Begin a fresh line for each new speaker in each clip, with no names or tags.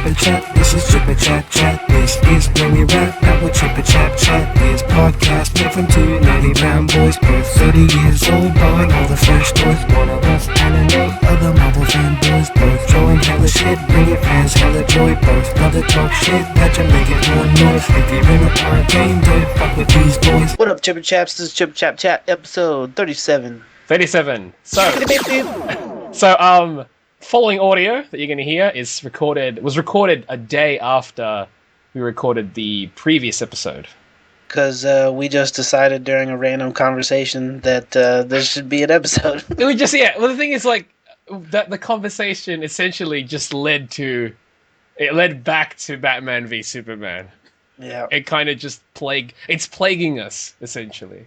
Chip and Chap, this is Chip and Chap Chat. This is where we rap, not what Chip and Chap Chat. This podcast made from two 90-pound boys, both 30 years old, buying all the fresh toys. One of us anime, other Marvel fanboys, both throwing hella shit, bringing fans hella joy. Both love to talk shit, that you make it more noise. If you're in a party game, don't fuck with these boys.
What up, Chip and Chaps? This is Chip and Chap Chat, episode 37.
37. So, following audio that you're going to hear was recorded a day after we recorded the previous episode.
Because we just decided during a random conversation that there should be an episode.
Well, the thing is, like, that the conversation essentially just led back to Batman v Superman.
Yeah.
It kind of just it's plaguing us, essentially.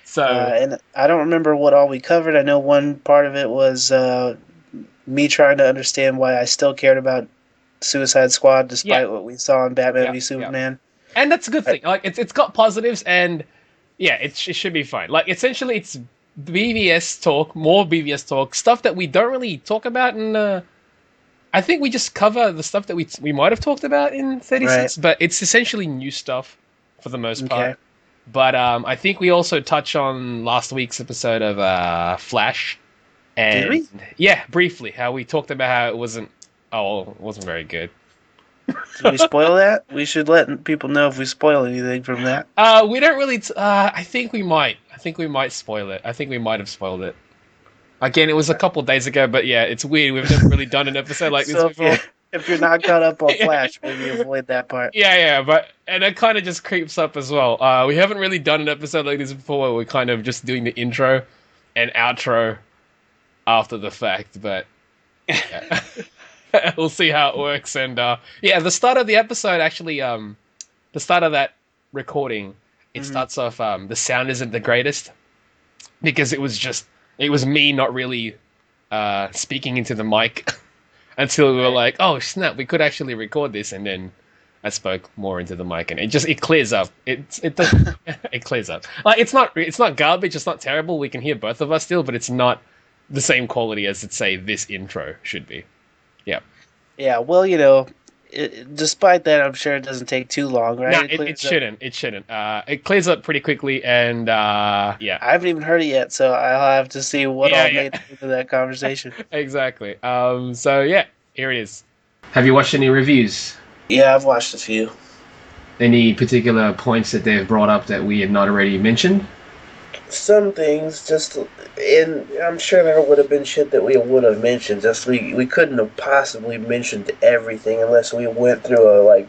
So,
and I don't remember what all we covered. I know one part of it was me trying to understand why I still cared about Suicide Squad despite what we saw in Batman v Superman.
Yeah. And that's a good thing. Like, it's got positives, and yeah, it should be fine. Like, essentially, it's BVS talk, more BVS talk, stuff that we don't really talk about, and I think we just cover the stuff that we might have talked about in 36, but it's essentially new stuff for the most part.
Okay.
But I think we also touch on last week's episode of Flash. And,
did we? Yeah,
briefly. How we talked about how it wasn't very good.
Did we spoil that? We should let people know if we spoil anything from that.
We don't really... I think we might. I think we might spoil it. I think we might have spoiled it. Again, it was a couple of days ago, but yeah, it's weird. We've never really done an episode like this before.
If you're not caught up on Flash, maybe avoid that part.
Yeah, and it kind of just creeps up as well. We haven't really done an episode like this before where we're kind of just doing the intro and outro after the fact, but yeah. We'll see how it works. And the start of the episode, actually, the start of that recording, it starts off, the sound isn't the greatest, because it was me not really speaking into the mic until we were like, oh snap, we could actually record this, and then I spoke more into the mic, and it clears up. It clears up. Like, it's not garbage, it's not terrible, we can hear both of us still, but it's not the same quality as, let's say, this intro should be. Yeah.
Yeah, well, despite that, I'm sure it doesn't take too long, right?
No, it shouldn't. It shouldn't. It clears up pretty quickly, and yeah.
I haven't even heard it yet, so I'll have to see what all made it into that conversation.
Exactly. So yeah, here it is. Have you watched any reviews?
Yeah, I've watched a few.
Any particular points that they've brought up that we had not already mentioned?
Some things, and I'm sure there would have been shit that we would have mentioned. Just we couldn't have possibly mentioned everything unless we went through a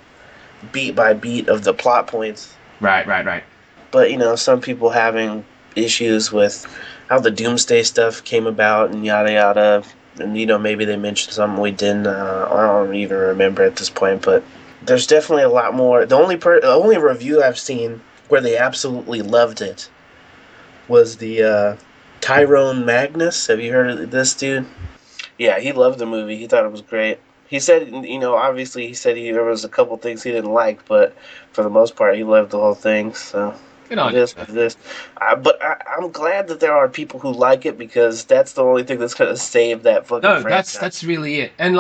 beat by beat of the plot points.
Right.
But some people having issues with how the Doomsday stuff came about and yada yada, and maybe they mentioned something we didn't. I don't even remember at this point, but there's definitely a lot more. The only review I've seen where they absolutely loved it was the Tyrone Magnus. Have you heard of this dude? Yeah, he loved the movie. He thought it was great. He said, obviously he said there was a couple things he didn't like, but for the most part, he loved the whole thing. So
good on
this. But I'm glad that there are people who like it, because that's the only thing that's gonna save that fucking franchise.
That's really it. And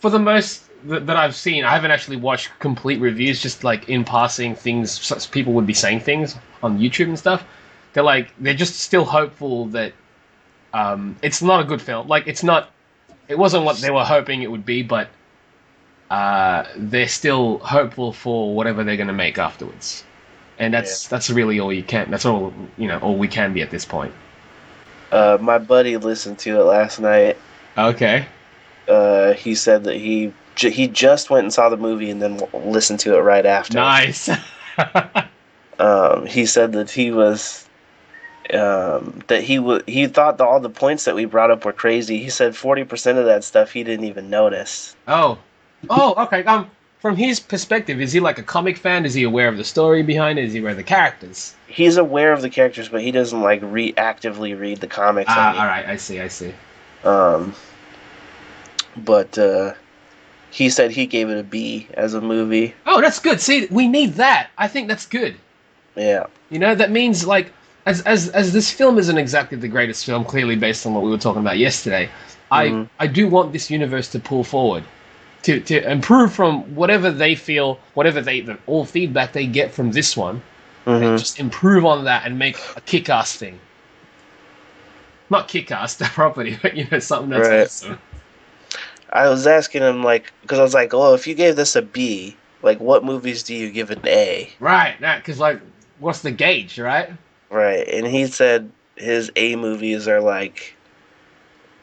for the most that I've seen, I haven't actually watched complete reviews. Just in passing things, people would be saying things on YouTube and stuff. They're just still hopeful that it's not a good film. It wasn't what they were hoping it would be, but they're still hopeful for whatever they're going to make afterwards. And that's really all you can. That's all all we can be at this point.
My buddy listened to it last night.
Okay.
He said that he just went and saw the movie and then listened to it right after.
Nice.
He said that he was. He thought that all the points that we brought up were crazy. He said 40% of that stuff he didn't even notice.
Oh, okay. From his perspective, is he like a comic fan? Is he aware of the story behind it? Is he aware of the characters?
He's aware of the characters, but he doesn't actively read the comics.
All right, I see.
But he said he gave it a B as a movie.
Oh, that's good. See, we need that. I think that's good.
Yeah.
That means as this film isn't exactly the greatest film, clearly based on what we were talking about yesterday, I do want this universe to pull forward. to improve from whatever they feel, all feedback they get from this one, and
Mm-hmm.
just improve on that and make a kick-ass thing. Not kick-ass, the property, but something that's
Right.
awesome.
I was asking him because I was like, well, if you gave this a B, what movies do you give an A?
Right, because what's the gauge, right?
Right, and he said his A movies are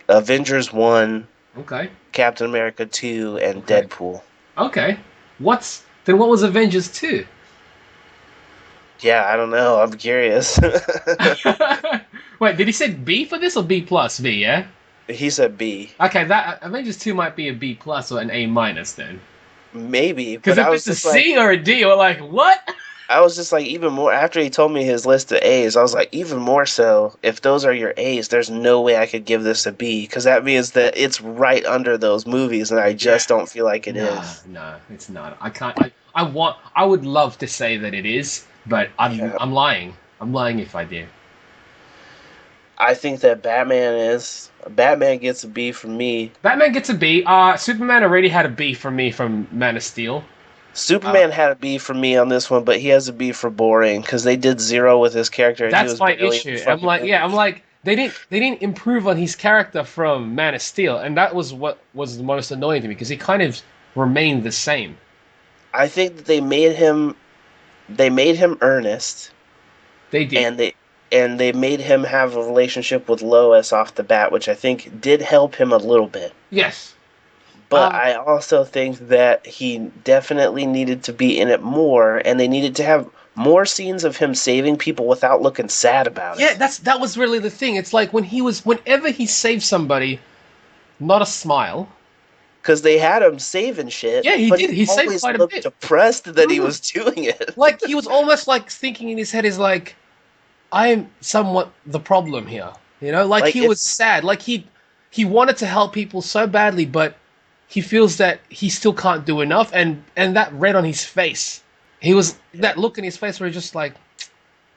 Avengers 1,
Okay.
Captain America 2, and
Okay.
Deadpool.
Okay. What was Avengers 2?
Yeah, I don't know. I'm curious.
Wait, did he say B for this or B plus V, yeah?
He said B.
Okay, that Avengers 2 might be a B plus or an A minus then.
Maybe,
Because
but
if
I
it's
was
a
just
C or a D, we're like, what?
I was just even more after he told me his list of A's. I was like, even more so. If those are your A's, there's no way I could give this a B because that means that it's right under those movies, and I just don't feel like it is.
No, it's not. I can't. I would love to say that it is, but
Yeah.
I'm lying. I'm lying if I did.
I think that Batman is. Batman gets a B from me.
Batman gets a B. Superman already had a B from me from Man of Steel.
Superman had a B for me on this one, but he has a B for boring because they did zero with his character. And he
That's
was
my
barely
issue.
in the
I'm
fucking
like,
movie.
yeah, I'm like, they didn't improve on his character from Man of Steel, and that was what was the most annoying to me because he kind of remained the same.
I think that they made him earnest,
They did.
and they made him have a relationship with Lois off the bat, which I think did help him a little bit.
Yes.
But I also think that he definitely needed to be in it more, and they needed to have more scenes of him saving people without looking sad about it.
Yeah, that was really the thing. It's like whenever he saved somebody, not a smile.
Because they had him saving shit.
Yeah, he
but
did. He saved
always
quite a
looked
bit.
depressed that he was doing it.
Like he was almost like thinking in his head is like, I am somewhat the problem here. Like he was sad. Like he wanted to help people so badly, but he feels that he still can't do enough, and that read on his face. He was that look in his face where he's just like,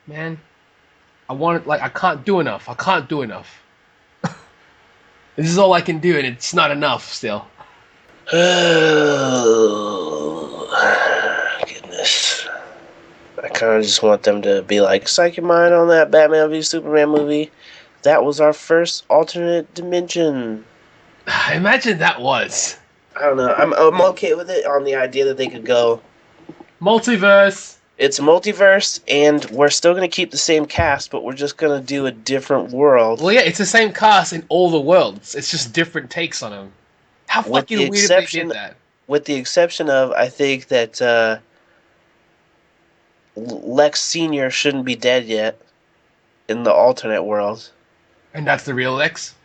man, I can't do enough. I can't do enough. This is all I can do, and it's not enough still.
Oh, goodness. I kind of just want them to be like, psych your mind on that Batman v Superman movie. That was our first alternate dimension.
Imagine that was.
I don't know. I'm okay with it on the idea that they could go,
multiverse.
it's a multiverse, and we're still going to keep the same cast, but we're just going to do a different world.
Well, yeah, it's the same cast in all the worlds. It's just different takes on them. How fucking weird if they did that.
With the exception of, I think that Lex Sr. shouldn't be dead yet in the alternate world.
And that's the real Lex?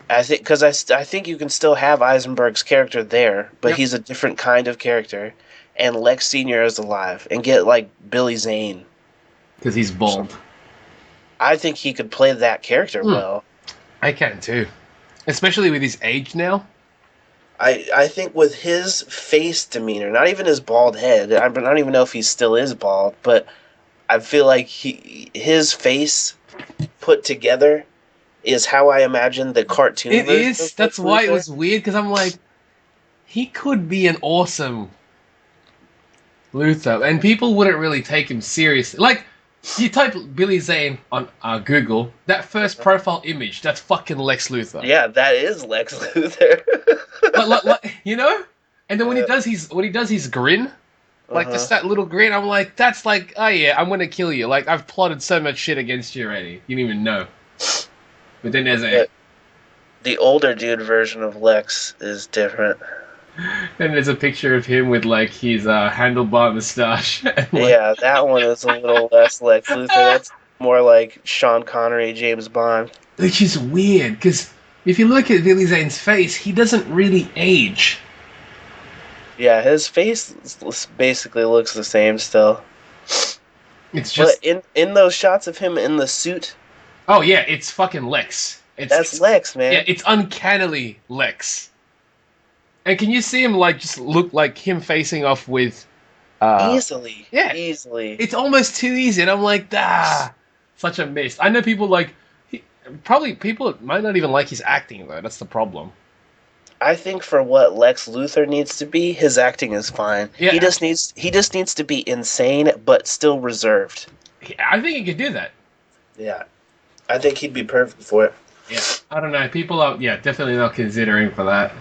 I think because I think you can still have Eisenberg's character there, but
Yep.
he's a different kind of character, and Lex Sr. is alive, and get Billy Zane.
Because he's bald.
I think he could play that character well.
I can too. Especially with his age now.
I think with his face demeanor, not even his bald head, I don't even know if he still is bald, but I feel like his face put together is how I imagine the cartoon
It
version
is.
of
That's
Lex
why it
Luthor.
was weird, because I'm like, he could be an awesome Luthor, and people wouldn't really take him seriously. Like, you type Billy Zane on Google, that first profile image, that's fucking Lex Luthor.
Yeah, that is Lex Luthor.
And then when he does his grin, just that little grin, I'm like, that's like, oh yeah, I'm gonna kill you. Like, I've plotted so much shit against you already. You didn't even know. But then there's
the older dude version of Lex is different.
then there's a picture of him with his handlebar mustache.
Yeah, that one is a little less Lex Luthor. That's more like Sean Connery, James Bond.
Which is weird, because if you look at Billy Zane's face, he doesn't really age.
Yeah, his face basically looks the same still.
It's just...
But in those shots of him in the suit...
Oh yeah, it's fucking Lex.
That's Lex, man.
Yeah, it's uncannily Lex. And can you see him just look like him facing off with...
Easily.
Yeah.
Easily.
It's almost too easy, and I'm like, such a miss. I know people probably people might not even like his acting, though. That's the problem.
I think for what Lex Luthor needs to be, his acting is fine.
Yeah.
He just needs to be insane but still reserved.
I think he could do that.
Yeah. I think he'd be perfect for it.
Yeah. I don't know. People are definitely not considering for that.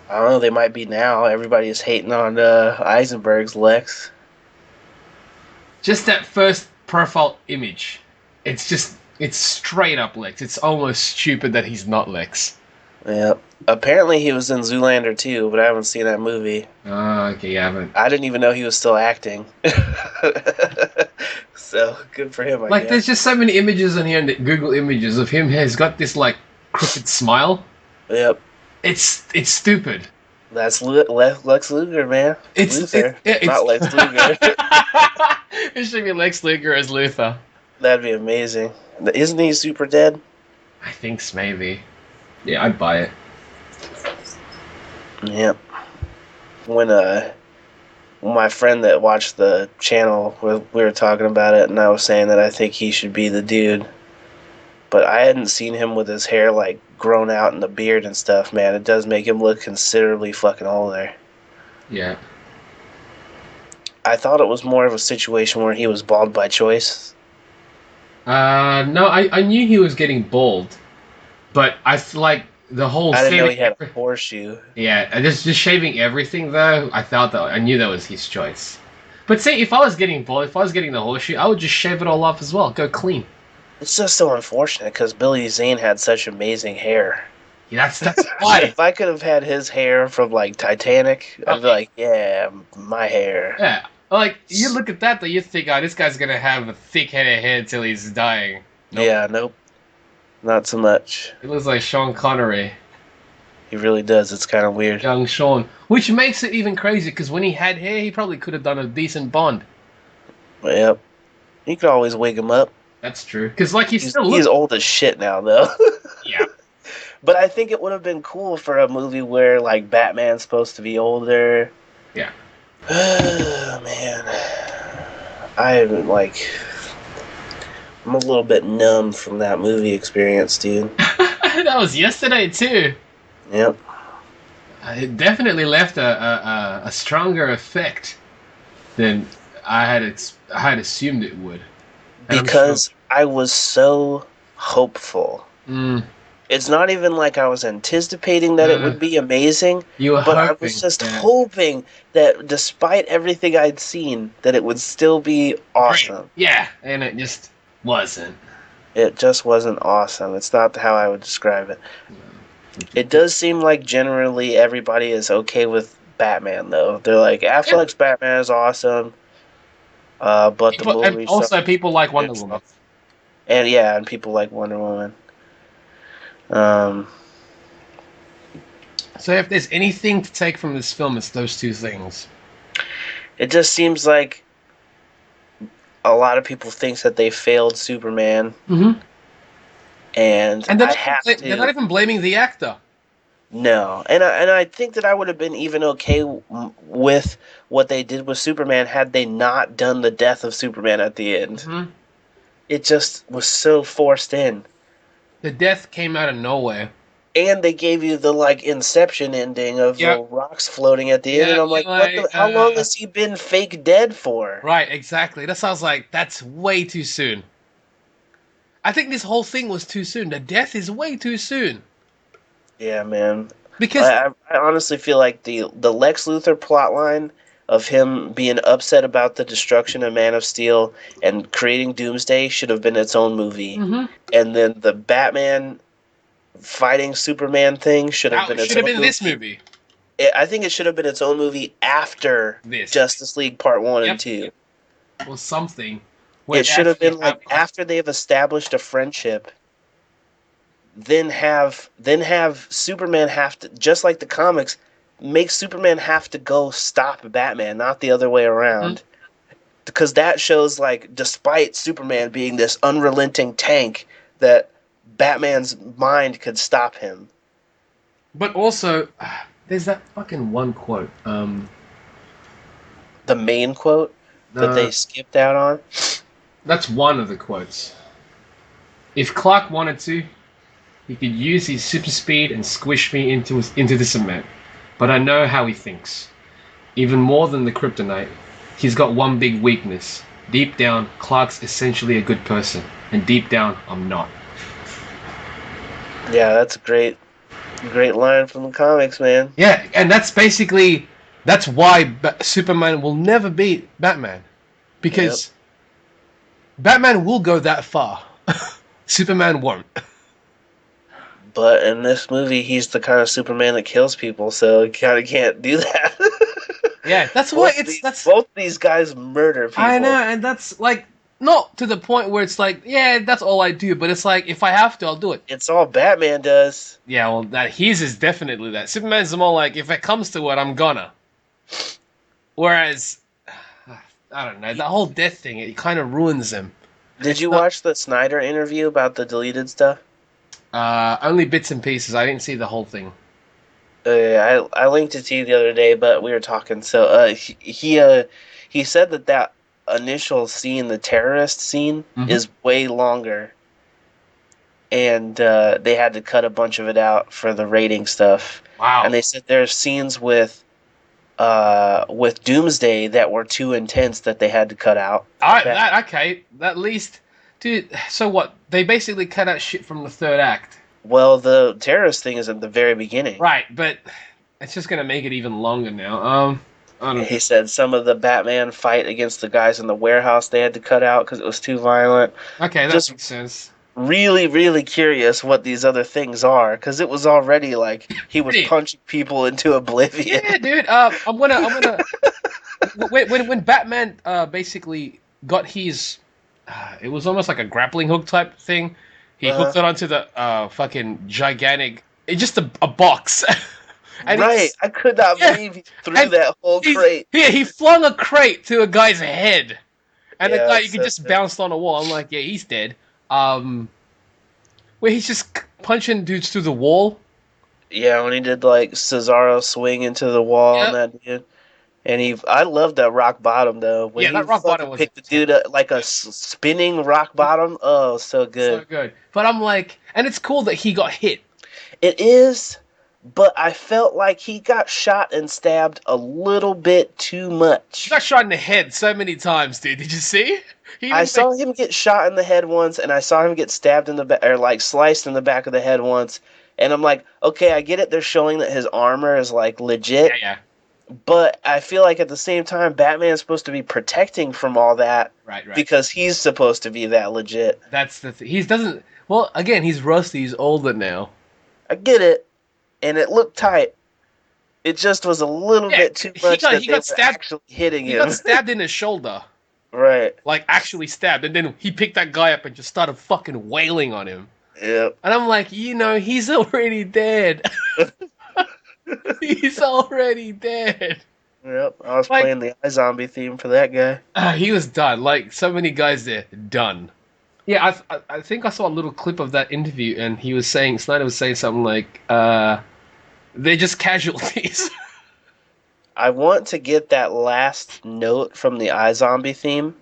I don't know, they might be now. Everybody is hating on Eisenberg's Lex.
Just that first profile image. It's straight up Lex. It's almost stupid that he's not Lex.
Yeah. Apparently he was in Zoolander too, but I haven't seen that movie.
Oh, okay, you haven't.
I didn't even know he was still acting. So, good for him, I guess.
There's just so many images on here, and Google images of him. He's got this, crooked smile.
Yep.
It's stupid.
That's Lex Luger, man. Luthor. Not Lex Luger.
It should be Lex Luger as Luthor.
That'd be amazing. Isn't he super dead?
I think so, maybe. Yeah, I'd buy it.
Yep. When my friend that watched the channel, we were talking about it, and I was saying that I think he should be the dude. But I hadn't seen him with his hair, grown out in the beard and stuff, man. It does make him look considerably fucking older.
Yeah.
I thought it was more of a situation where he was bald by choice.
No, I knew he was getting bald. But I feel like the whole
I didn't know he had a horseshoe.
Yeah, just shaving everything though, I knew that was his choice. But see, if I was getting bald, if I was getting the horseshoe, I would just shave it all off as well, go clean.
It's just so unfortunate because Billy Zane had such amazing hair.
Yeah, that's why.
If I could have had his hair from Titanic, I'd be like, yeah, my hair.
Yeah, you look at that though, you think, oh, this guy's gonna have a thick head of hair till he's dying. Nope.
Yeah, nope. Not so much.
It looks like Sean Connery.
He really does. It's kind of weird.
Young Sean. Which makes it even crazy, because when he had hair, he probably could have done a decent Bond.
Yep. You could always wig him up.
That's true. Because, he's
old as shit now, though.
Yeah.
But I think it would have been cool for a movie where, Batman's supposed to be older.
Yeah.
Man. I'm a little bit numb from that movie experience, dude.
That was yesterday, too.
Yep.
It definitely left a stronger effect than I had assumed it would. And
because I was so hopeful. It's not even like I was anticipating that it would be amazing, but I was just hoping that despite everything I'd seen, that it would still be awesome.
Great. Yeah, and it just wasn't.
It just wasn't awesome. It's not how I would describe it. It does seem like generally everybody is okay with Batman, though. They're like, Affleck's Batman is awesome, but the movie...
And also, people like Wonder Woman.
And people like Wonder Woman.
So if there's anything to take from this film, it's those two things.
It just seems like a lot of people think that they failed Superman.
Mm-hmm.
And
they're not even blaming the actor.
No, and I think that I would have been even okay with what they did with Superman had they not done the death of Superman at the end.
Mm-hmm.
It just was so forced in.
The death came out of nowhere.
And they gave you the Inception ending of the rocks floating at the end, and I'm like, how long has he been fake dead for?
Right, exactly. That sounds like that's way too soon. I think this whole thing was too soon. The death is way too soon.
Yeah, man.
Because
I honestly feel like the Lex Luthor plotline of him being upset about the destruction of Man of Steel and creating Doomsday should have been its own movie.
Mm-hmm.
And then the Batman fighting Superman thing should have been its own movie. Should have been
this movie.
I think it should have been its own movie after Justice League Part 1 and 2.
Or something.
It should have been after they've established a friendship, then have Superman have to, just like the comics, make Superman have to go stop Batman, not the other way around. Mm-hmm. Because that shows, despite Superman being this unrelenting tank, that Batman's mind could stop him.
But also, there's that fucking one quote.
The main quote that they skipped out on?
That's one of the quotes. If Clark wanted to, He could use his super speed and squish me into the cement. But I know how he thinks. Even more than the kryptonite, he's got one big weakness. Deep down, Clark's essentially a good person. And deep down, I'm not.
Yeah, that's a great line from the comics, man.
Yeah, and that's why Superman will never beat Batman. Because Batman will go that far. Superman won't.
But in this movie, he's the kind of Superman that kills people, so he kind of can't do that.
Yeah, that's why
both these guys murder people.
I know, and that's like not to the point where it's like, yeah, that's all I do, but it's like if I have to, I'll do it.
It's all Batman does.
Yeah, well, his is definitely that. Superman's more like, if it comes to it, I'm gonna. Whereas, I don't know, that whole death thing, it kind of ruins him.
Did you watch the Snyder interview about the deleted stuff?
Only bits and pieces. I didn't see the whole thing.
I linked it to you the other day, but we were talking. So he said that initial scene, the terrorist scene, is way longer, and they had to cut a bunch of it out for the rating stuff.
Wow!
And they said there's scenes with Doomsday that were too intense that they had to cut out.
Okay, at least, dude. So what? They basically cut out shit from the third act.
Well, the terrorist thing is at the very beginning.
Right, but it's just going to make it even longer now. I don't know.
He said some of the Batman fight against the guys in the warehouse they had to cut out because it was too violent.
Okay, that makes sense.
Really, really curious what these other things are, because it was already like he was punching people into oblivion.
Yeah, dude. I'm gonna. when Batman basically got his, it was almost like a grappling hook type thing. He hooked it onto the fucking gigantic, just a box. And
right, I could not believe he threw that whole crate.
Yeah, he flung a crate to a guy's head, and the guy could just
sick.
bounced on a wall. I'm like, yeah, he's dead. Where he's just punching dudes through the wall.
Yeah, when he did like Cesaro swing into the wall and that dude. And I love that rock bottom though. When
that rock bottom was
picked the dude up, like a spinning rock bottom. Oh, so good.
So good. But I'm like, and it's cool that he got hit.
It is, but I felt like he got shot and stabbed a little bit too much.
He got shot in the head so many times, dude. Did you see?
I saw him get shot in the head once, and I saw him get stabbed in the back, or like sliced in the back of the head once. And I'm like, okay, I get it. They're showing that his armor is like legit.
Yeah.
But I feel like at the same time, Batman's supposed to be protecting from all that.
Right.
Because he's supposed to be that legit.
That's the thing. He doesn't. Well, again, he's rusty. He's older now.
I get it. And it looked tight. It just was a little bit too much he got stabbed, actually hitting him.
He got stabbed in his shoulder.
Right.
Like, actually stabbed. And then he picked that guy up and just started fucking wailing on him.
Yep.
And I'm like, he's already dead. He's already dead.
Yep. I was playing the iZombie theme for that guy.
He was done. Like, so many guys there, done. Yeah, I think I saw a little clip of that interview, and Snyder was saying something like, they're just casualties.
I want to get that last note from the iZombie theme,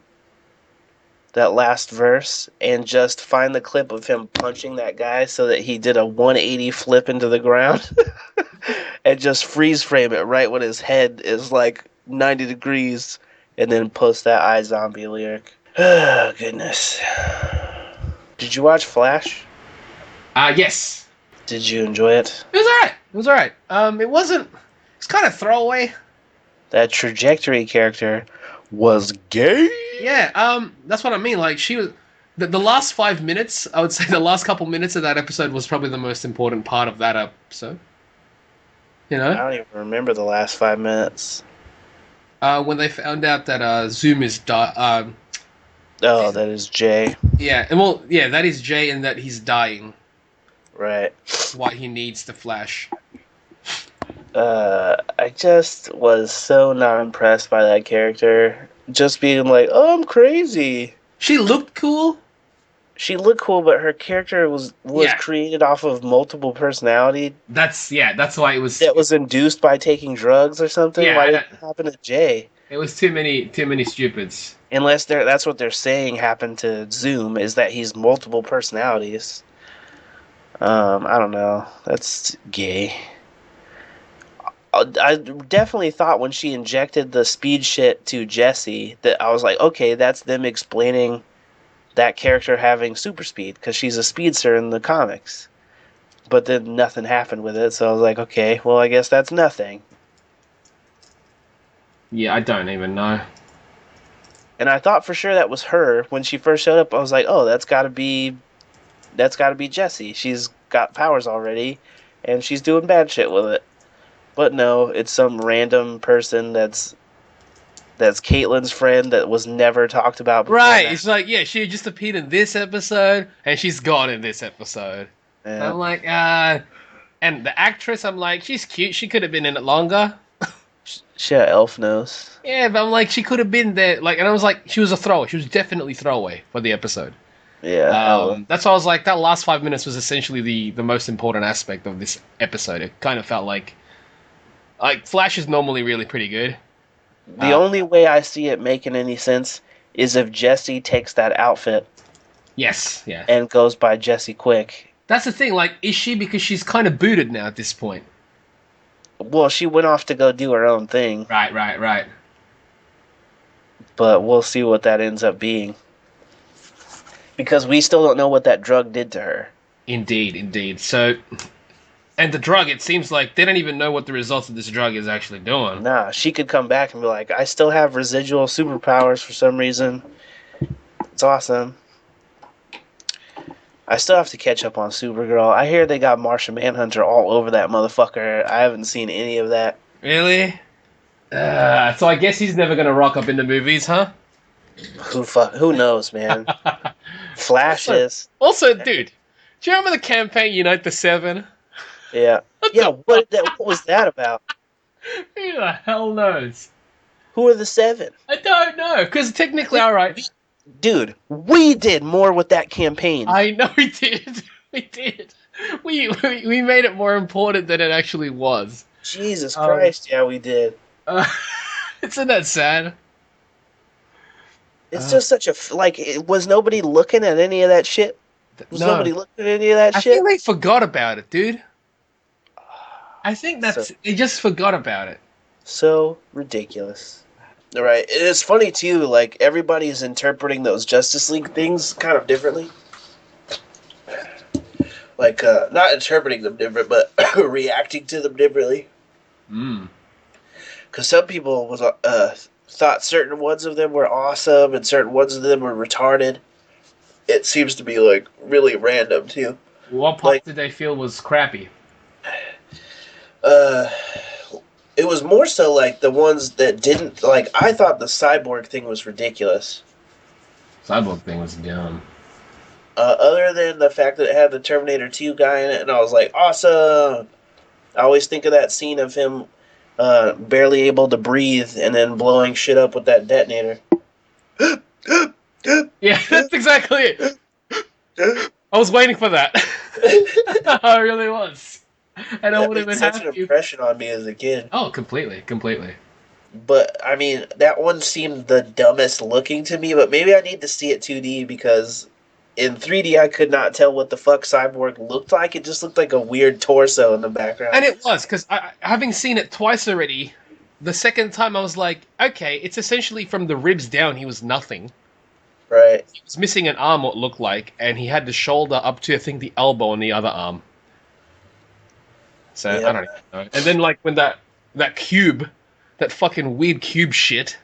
that last verse, and just find the clip of him punching that guy so that he did a 180 flip into the ground and just freeze frame it right when his head is like 90 degrees and then post that iZombie lyric. Oh, goodness. Did you watch Flash?
Yes.
Did you enjoy it?
It was alright. It's kind of throwaway.
That trajectory character was gay.
Yeah, that's what I mean. Like, she was... The last 5 minutes, I would say the last couple minutes of that episode was probably the most important part of that episode. You know?
I don't even remember the last 5 minutes.
When they found out that Zoom is... that
is Jay.
Yeah, and that is Jay, and that he's dying.
Right.
That's why he needs the Flash.
I just was so not impressed by that character. Just being like, oh, I'm crazy.
She looked cool.
She looked cool, but her character was created off of multiple personality.
That's why it was...
That was induced by taking drugs or something?
Yeah,
why did it happen to Jay?
It was too many stupids.
Unless that's what they're saying happened to Zoom, is that he's multiple personalities. I don't know. That's gay. I definitely thought when she injected the speed shit to Jesse that I was like, okay, that's them explaining that character having super speed because she's a speedster in the comics. But then nothing happened with it, so I was like, okay, well, I guess that's nothing.
Yeah, I don't even know.
And I thought for sure that was her when she first showed up. I was like, oh, that's got to be Jessie. She's got powers already, and she's doing bad shit with it. But no, it's some random person that's Caitlyn's friend that was never talked about before.
Right,
That.
it's like, yeah, she just appeared in this episode, and she's gone in this episode.
Yeah.
I'm like, and the actress, I'm like, she's cute. She could have been in it longer.
She had elf nose.
Yeah, but I'm like, she could have been there. Like, and I was like, she was a thrower. She was definitely throwaway for the episode.
Yeah, hella.
That's why I was like, that last 5 minutes was essentially the most important aspect of this episode. It kind of felt like Flash is normally really pretty good.
The only way I see it making any sense is if Jesse takes that outfit
Yes, yeah.
and goes by Jesse Quick.
That's the thing. Like, is she, because she's kind of booted now at this point?
Well, she went off to go do her own thing,
Right.
but we'll see what that ends up being. Because we still don't know what that drug did to her.
Indeed. So, and the drug, it seems like they don't even know what the results of this drug is actually doing.
Nah, she could come back and be like, I still have residual superpowers for some reason. It's awesome. I still have to catch up on Supergirl. I hear they got Martian Manhunter all over that motherfucker. I haven't seen any of that.
Really? So I guess he's never gonna rock up in the movies, huh?
Who knows, man? Flash is.
Also, dude, do you remember the campaign Unite the Seven?
Yeah. What was that about?
Who the hell knows?
Who are the seven?
I don't know, because technically, alright.
Dude, we did more with that campaign.
I know we did. We did. We made it more important than it actually was.
Jesus Christ, yeah, we did.
Isn't that sad?
It's just such a was nobody looking at any of that shit? Was
No.
nobody looking at any of that
I
shit?
think they forgot about it, dude. I think they just forgot about it.
So ridiculous. Right. It's funny too, like everybody's interpreting those Justice League things kind of differently. Like not interpreting them different, but reacting to them differently. Because some people was thought certain ones of them were awesome and certain ones of them were retarded. It seems to be like really random too.
What part did they feel was crappy?
It was more so like the ones that didn't like. I thought the cyborg thing was ridiculous.
Cyborg thing was dumb.
Other than the fact that it had the Terminator 2 guy in it, and I was like, awesome. I always think of that scene of him barely able to breathe and then blowing shit up with that detonator.
Yeah, that's exactly it. I was waiting for that. I really was. And I would have been
such
happy.
an impression on me as a kid.
Oh, completely.
But I mean, that one seemed the dumbest looking to me. But maybe I need to see it 2D because in 3D I could not tell what the fuck Cyborg looked like. It just looked like a weird torso in the background.
And it was, because having seen it twice already, the second time I was like, okay, it's essentially from the ribs down he was nothing.
Right.
He was missing an arm, what it looked like, and he had the shoulder up to, I think, the elbow on the other arm. So,
Yeah.
I don't even know. And then, like, when that cube, that fucking weird cube shit.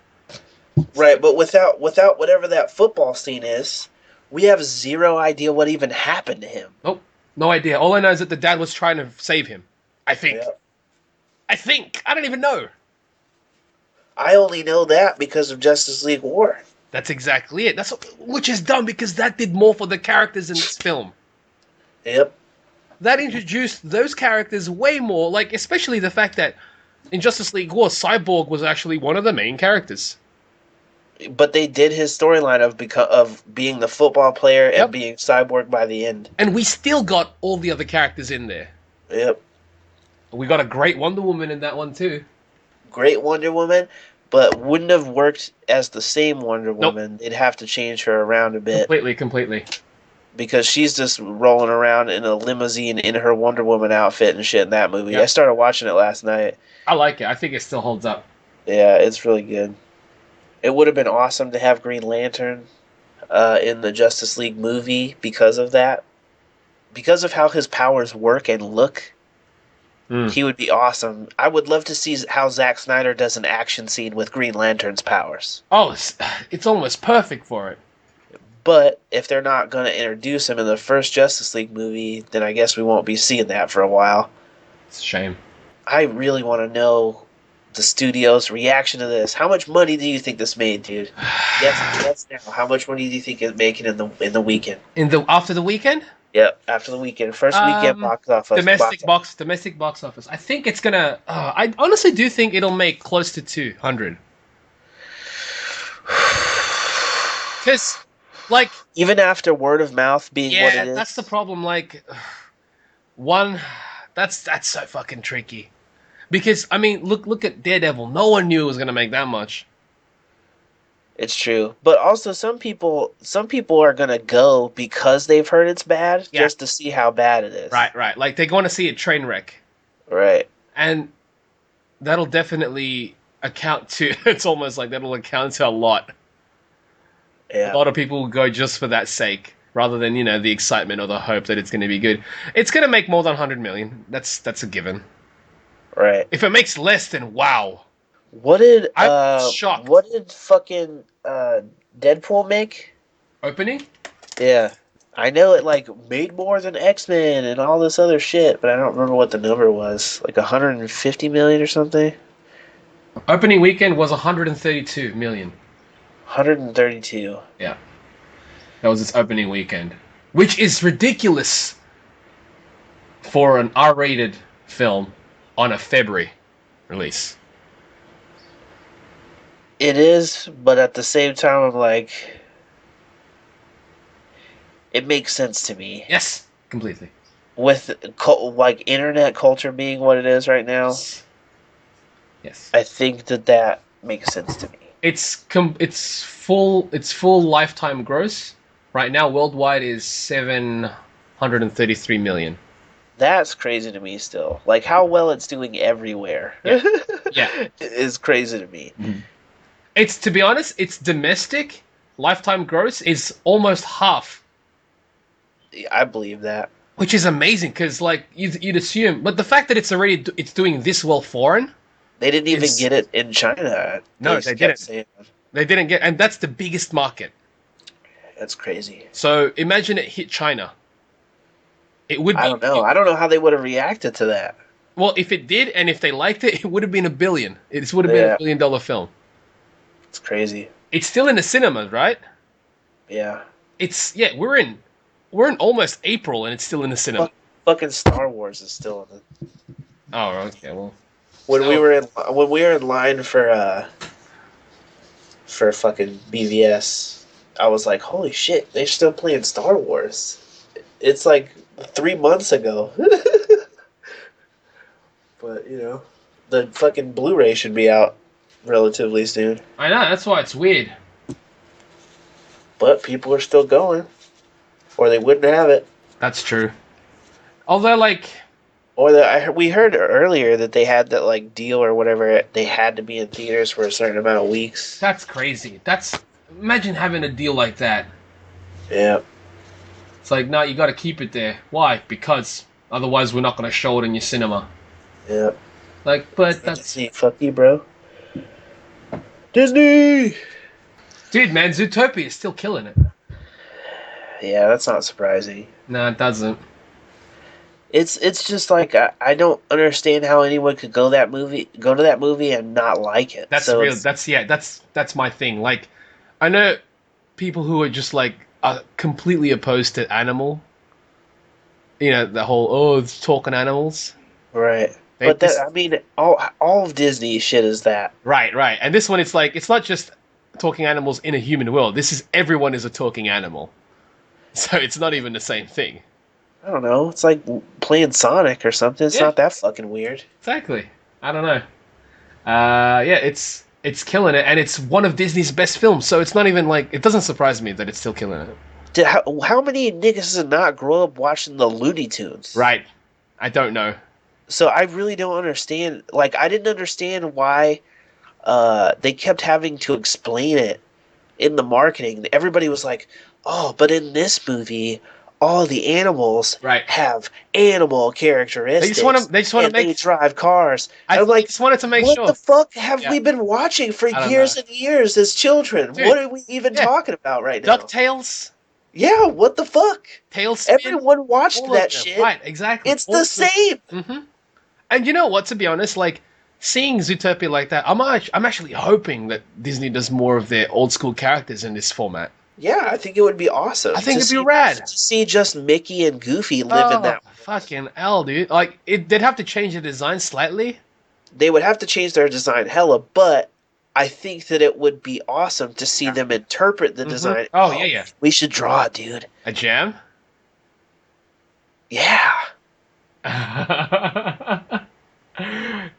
Right, but without whatever that football scene is, we have zero idea what even happened to him.
Nope, no idea. All I know is that the dad was trying to save him. I think.
Yeah.
I don't even know.
I only know that because of Justice League War.
That's exactly it. Which is dumb because that did more for the characters in this film.
Yep.
That introduced those characters way more, like especially the fact that in Justice League War, Cyborg was actually one of the main characters.
But they did his storyline of being the football player and being Cyborg by the end.
And we still got all the other characters in there.
Yep.
We got a great Wonder Woman in that one too.
Great Wonder Woman, but wouldn't have worked as the same Wonder Woman. They'd have to change her around a bit.
Completely.
because she's just rolling around in a limousine in her Wonder Woman outfit and shit in that movie.
Yeah.
I started watching it last night.
I like it. I think it still holds up.
Yeah, it's really good. It would have been awesome to have Green Lantern in the Justice League movie because of that. Because of how his powers work and look, he would be awesome. I would love to see how Zack Snyder does an action scene with Green Lantern's powers.
Oh, it's almost perfect for it.
But if they're not going to introduce him in the first Justice League movie, then I guess we won't be seeing that for a while.
It's a shame.
I really want to know the studio's reaction to this. How much money do you think this made, dude? Yes, now. How much money do you think it's making in the weekend?
After the weekend?
Yep, after the weekend. First weekend box office.
Domestic box office. I think it's gonna. I honestly do think it'll make close to 200. Because, like,
even after word of mouth being what it is.
That's the problem. Like, one, that's so fucking tricky. Because I mean, look at Daredevil. No one knew it was gonna make that much.
It's true, but also some people are gonna go because they've heard it's bad, just to see how bad it is.
Right. Like they're going to see a train wreck.
Right.
And that'll definitely account to. It's almost like that'll account to a lot.
Yeah.
A lot of people will go just for that sake, rather than the excitement or the hope that it's going to be good. It's going to make more than 100 million. That's a given.
Right.
If it makes less, then wow.
I'm
shocked.
What did fucking Deadpool make?
Opening?
Yeah. I know it made more than X-Men and all this other shit, but I don't remember what the number was. Like 150 million or something?
Opening weekend was 132 million.
132.
Yeah. That was its opening weekend. Which is ridiculous for an R-rated film on a February release.
It is, but at the same time, I'm like, it makes sense to me.
Yes, completely.
With internet culture being what it is right now,
yes,
I think that makes sense to me.
It's full lifetime gross right now worldwide is 733 million.
That's crazy to me still. Like how well it's doing everywhere.
Yeah.
Is crazy to me.
Mm-hmm. It's, to be honest, its domestic lifetime gross is almost half.
I believe that.
Which is amazing, because you'd assume, but the fact that it's doing this well foreign.
They didn't even get it in China.
No, they didn't. They didn't get, and that's the biggest market.
That's crazy.
So imagine it hit China. It would.
I don't know. I don't know how they would have reacted to that.
Well, if it did, and if they liked it, it would have been $1 billion. It would have been $1 billion film.
It's crazy. It's
still in the cinemas, right?
Yeah.
We're in almost April, and it's still in the cinema.
Fucking Star Wars is still in the.
Oh, okay. Well,
when we were in line for fucking BVS, I was like, holy shit, they're still playing Star Wars. It's like 3 months ago. But the fucking Blu-ray should be out relatively soon.
I know, that's why it's weird.
But people are still going, or they wouldn't have it.
That's true. Although,
we heard earlier that they had that deal or whatever. They had to be in theaters for a certain amount of weeks.
That's crazy. Imagine having a deal like that.
Yeah.
It's like, no, you got to keep it there. Why? Because otherwise, we're not going to show it in your cinema.
Yeah.
But that's
Disney. Fuck you, bro. Disney.
Dude, man, Zootopia is still killing it.
Yeah, that's not surprising.
No, it doesn't.
It's just I don't understand how anyone could go to that movie and not like it.
That's real. That's my thing. I know people who are just are completely opposed to animal. The whole it's talking animals.
Right. All of Disney shit is that.
Right. And this one, it's not just talking animals in a human world. This is everyone is a talking animal. So it's not even the same thing.
I don't know. It's like playing Sonic or something. It's not that fucking weird.
Exactly. I don't know. It's killing it, and it's one of Disney's best films. So it's not even it doesn't surprise me that it's still killing it.
How many niggas did not grow up watching the Looney Tunes?
Right. I don't know.
So I really don't understand. Like, I didn't understand why they kept having to explain it in the marketing. Everybody was like, "Oh, but in this movie, all the animals
Right.
have animal characteristics.
They just want to
They
make.
drive cars."
I
I'm like,
just wanted to make
what
sure.
the fuck have
Yeah.
we been watching for
I don't
years
know.
and years as children?
Dude,
What are we even
yeah.
talking about right now?
DuckTales,
Yeah, what the fuck?
Tailspin.
Everyone watched
All of
that
them.
shit.
Right, exactly.
It's the same.
Mm-hmm. And you know what? To be honest, like seeing Zootopia like that, I'm actually hoping that Disney does more of their old school characters in this format.
Yeah, I think it would be awesome.
I think
to
it'd be
see,
rad.
to see just Mickey and Goofy live in that.
Fucking hell, dude! Like they'd have to change the design slightly.
They would have to change their design hella, but I think that it would be awesome to see them interpret the design.
Oh yeah.
We should draw it, dude.
A jam.
Yeah.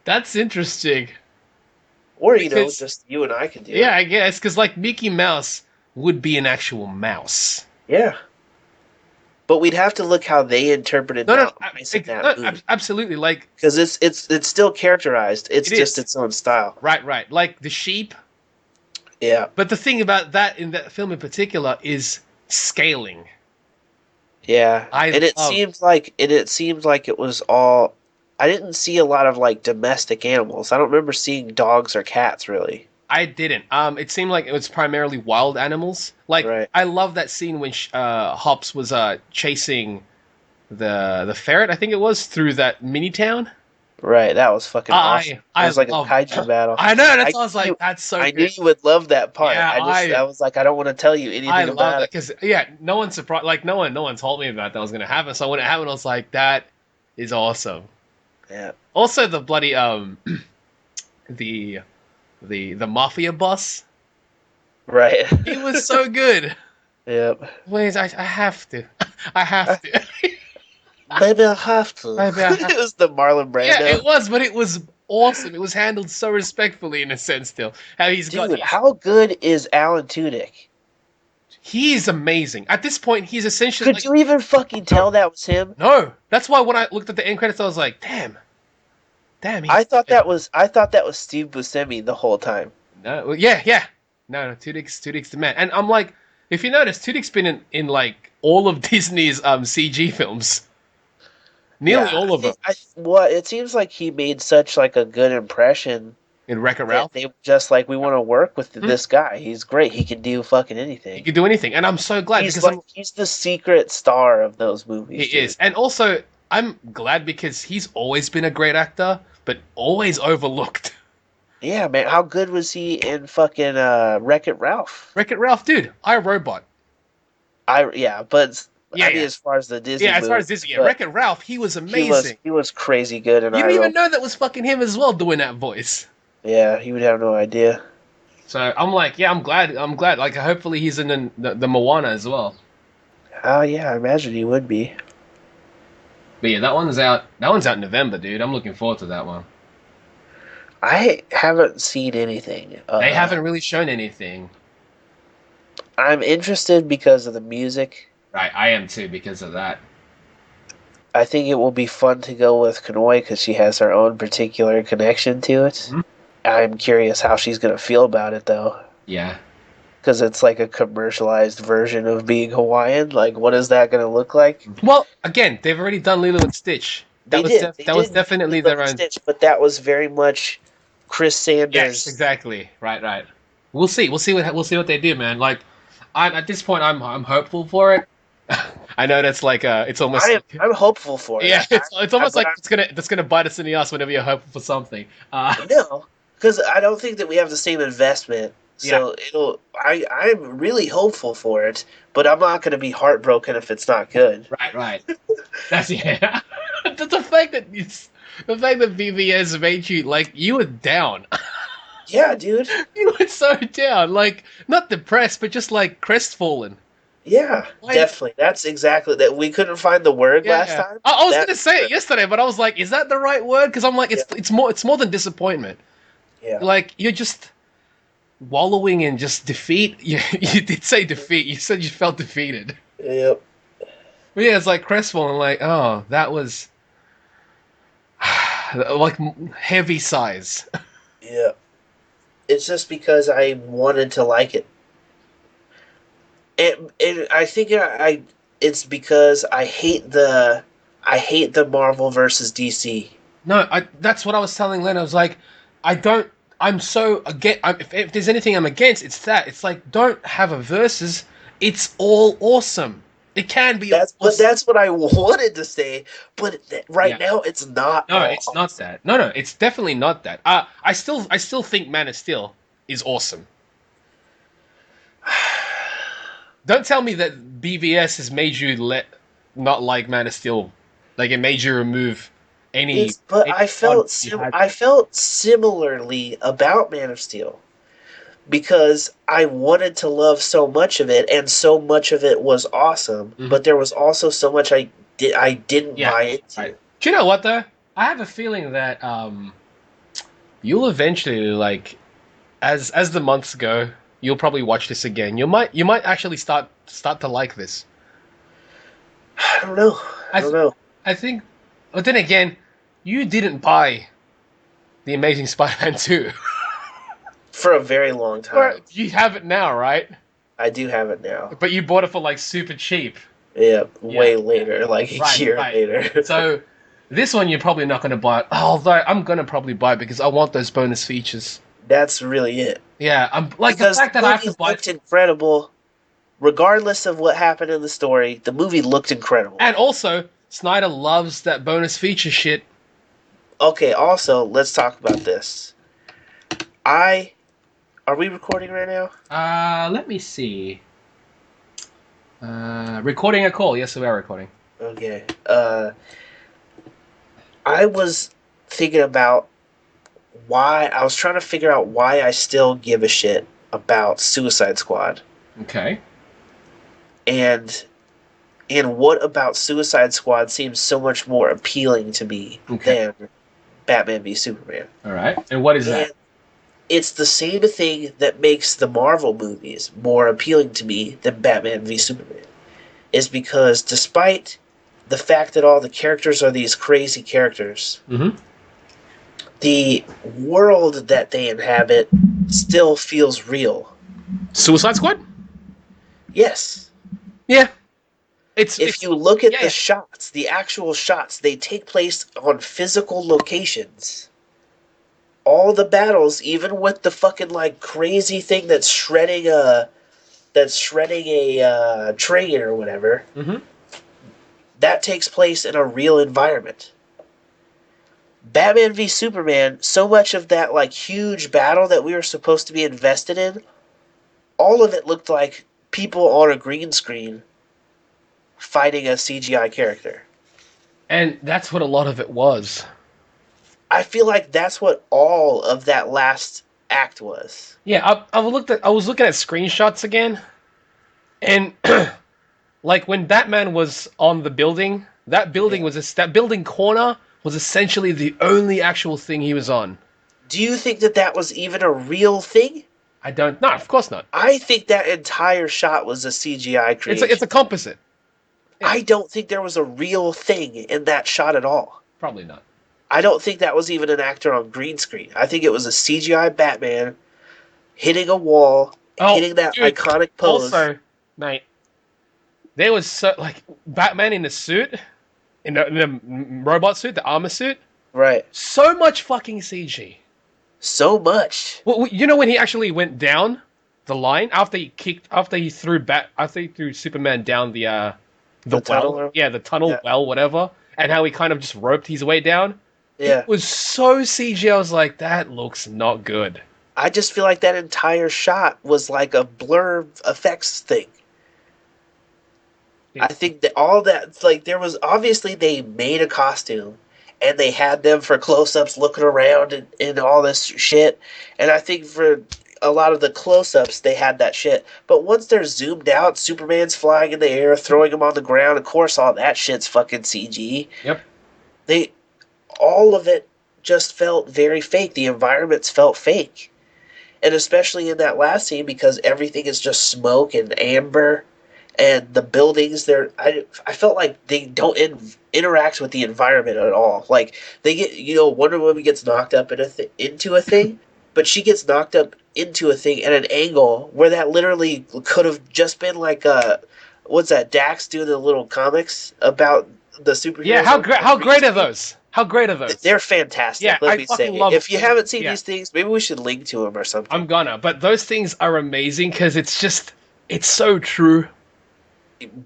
That's interesting.
Or,
Because-
just you and I can do
Yeah,
it.
I guess because like Mickey Mouse would be an actual mouse.
Yeah. But we'd have to look how they interpreted that movie.
Absolutely. Like
Because it's still characterized. It's
It
just
is.
its own style.
right. Like the sheep.
Yeah.
But the thing about that in that film in particular is scaling.
Yeah. It
love-
seemed like it was all. I didn't see a lot of like domestic animals. I don't remember seeing dogs or cats really.
I didn't. It seemed like it was primarily wild animals. Like
Right.
I love that scene when Hops was chasing the ferret. I think it was through that mini town.
Right, that was fucking awesome. It was like a
love-
kaiju battle.
I know. That's why I was
knew-
like, that's so.
I
good.
knew you would love that part.
Yeah,
I was like, I don't want to tell you anything
I love
about
that
it.
because no one's surprised. Like no one told me about that was gonna happen. So when it happened, I was like, that is awesome.
Yeah.
Also, the bloody the mafia boss.
Right.
He was so good.
Yep.
Wait, I have to. I have to.
Maybe I have to.
Maybe I have
It was the Marlon Brando.
Yeah, it was, but it was awesome. It was handled so respectfully in a sense. Still, how he's
Dude,
got.
how good is Alan Tudyk?
He's amazing. At this point, he's essentially.
Could you even fucking tell that was him?
No, that's why when I looked at the end credits, I was like, damn.
I thought that was Steve Buscemi the whole time.
No, yeah. No, Tudyk's the man. And I'm like, if you notice, Tudyk's been in like all of Disney's CG films. Nearly all of them.
It seems like he made such like a good impression.
In Wreck-It
that
Ralph.
They just like, we want to work with this guy. He's great. He can do fucking anything.
He can do anything. And I'm so glad
He's
because
he's the secret star of those movies.
he is. And also, I'm glad because he's always been a great actor, but always overlooked.
Yeah, man. How good was he in fucking Wreck-It Ralph?
Wreck-It Ralph, dude. iRobot.
I mean, as far as the Disney,
Yeah, as far as Disney,
but
Wreck-It Ralph, he was amazing.
He was crazy good, and
You didn't even know that was fucking him as well doing that voice.
Yeah, he would have no idea.
So I'm like, yeah, I'm glad. Like, hopefully he's in the Moana as well.
Oh yeah, I imagine he would be.
But yeah, that one's out. That one's out in November, dude. I'm looking forward to that one.
I haven't seen anything.
They haven't really shown anything.
I'm interested because of the music.
Right, I am too because of that.
I think it will be fun to go with Kanoi because she has her own particular connection to it.
Mm-hmm.
I'm curious how she's going to feel about it, though.
Yeah.
Because it's like a commercialized version of being Hawaiian. Like, what is that going to look like?
Well, again, they've already done Lilo and Stitch. That was definitely their own.
Stitch, but that was very much Chris Sanders.
Yes, exactly. Right. We'll see what they do, man. Like, at this point, I'm hopeful for it. I know that's like it's almost.
I'm hopeful for it.
Yeah, it's almost like it's gonna bite us in the ass whenever you're hopeful for something.
No, because I don't think that we have the same investment. So I'm really hopeful for it, but I'm not going to be heartbroken if it's not good.
Right. That's the fact that BBS made you like you were down.
Yeah, dude.
You were so down, like not depressed, but just like crestfallen.
Yeah, definitely. That's exactly that. We couldn't find the word last time.
I was gonna say it yesterday, but I was like, is that the right word? Because I'm like, it's more than disappointment.
Yeah.
Like you're just wallowing in just defeat. You did say defeat. You said you felt defeated.
Yep.
But yeah, it's like crestfallen. Like, oh, that was like heavy sighs.
Yeah. It's just because I wanted to like it. And I think it's because I hate the Marvel versus DC.
No, that's what I was telling Len. I was like, I don't. I'm so against. If there's anything I'm against, it's that. It's like, don't have a versus. It's all awesome. It can be.
That's what I wanted to say. But right now, it's not.
No, it's not that. No, it's definitely not that. I still think Man of Steel is awesome. Don't tell me that BVS has made you not like Man of Steel. Like, it made you remove any.
But I felt similarly about Man of Steel because I wanted to love so much of it, and so much of it was awesome. Mm-hmm. But there was also so much I didn't buy into.
Right. Do you know what though? I have a feeling that you'll eventually, like, as the months go, you'll probably watch this again. You might actually start to like this.
I don't know. I don't know.
I think, but then again, you didn't buy The Amazing Spider-Man 2
for a very long time.
You have it now, right?
I do have it now.
But you bought it for like super cheap.
Yeah, way later, like a year later.
So this one you're probably not going to buy it. Although I'm going to probably buy it because I want those bonus features.
That's really it.
Yeah, I'm like because the fact that I have to buy.
Looked incredible, regardless of what happened in the story. The movie looked incredible,
and also Snyder loves that bonus feature shit.
Okay, also let's talk about this. Are we recording right now?
Let me see. Recording a call. Yes, we are recording.
Okay. I was thinking about I was trying to figure out why I still give a shit about Suicide Squad.
Okay.
And what about Suicide Squad seems so much more appealing to me than Batman v Superman.
All right. And what is that?
It's the same thing that makes the Marvel movies more appealing to me than Batman v Superman. Is because despite the fact that all the characters are these crazy characters, the world that they inhabit still feels real.
Suicide Squad?
Yes.
Yeah.
If you look at the shots, the actual shots, they take place on physical locations. All the battles, even with the fucking like crazy thing that's shredding a train or whatever, that takes place in a real environment. Batman v Superman, so much of that like huge battle that we were supposed to be invested in, all of it looked like people on a green screen fighting a CGI character. And
that's what a lot of it was.
I feel like that's what all of that last act was.
Yeah, I was looking at screenshots again, and like when Batman was on the building, that building corner was essentially the only actual thing he was on.
Do you think that was even a real thing?
I don't. No, of course not.
I think that entire shot was a CGI creation.
It's a composite.
Yeah. I don't think there was a real thing in that shot at all.
Probably not.
I don't think that was even an actor on green screen. I think it was a CGI Batman hitting a wall, hitting that iconic pose.
Also, mate, there was Batman in the suit, in the robot suit, the armor suit.
Right.
So much fucking CG.
So much.
Well, you know when he actually went down the line after he threw Superman down the well,
tunnel?
Yeah, the tunnel well, whatever, and how he kind of just roped his way down.
Yeah.
It was so CG. I was like, that looks not good.
I just feel like that entire shot was like a blur effects thing. Yeah. I think that all that, like, there was obviously they made a costume and they had them for close-ups looking around and all this shit. And I think for a lot of the close-ups, they had that shit. But once they're zoomed out, Superman's flying in the air, throwing him on the ground, of course all that shit's fucking CG.
Yep.
All of it just felt very fake. The environments felt fake. And especially in that last scene, because everything is just smoke and amber, and the buildings, I felt like they don't interact with the environment at all. Like, they get, Wonder Woman gets knocked up into a thing, but she gets knocked up into a thing at an angle where that literally could have just been like what's that, Dax doing the little comics about the superheroes.
Yeah, how great are those? How great are those?
They're fantastic.
Yeah,
let
I
me
fucking
say.
love
If you
them.
haven't seen
Yeah.
these things, maybe we should link to them or something.
I'm gonna, but those things are amazing because it's so true.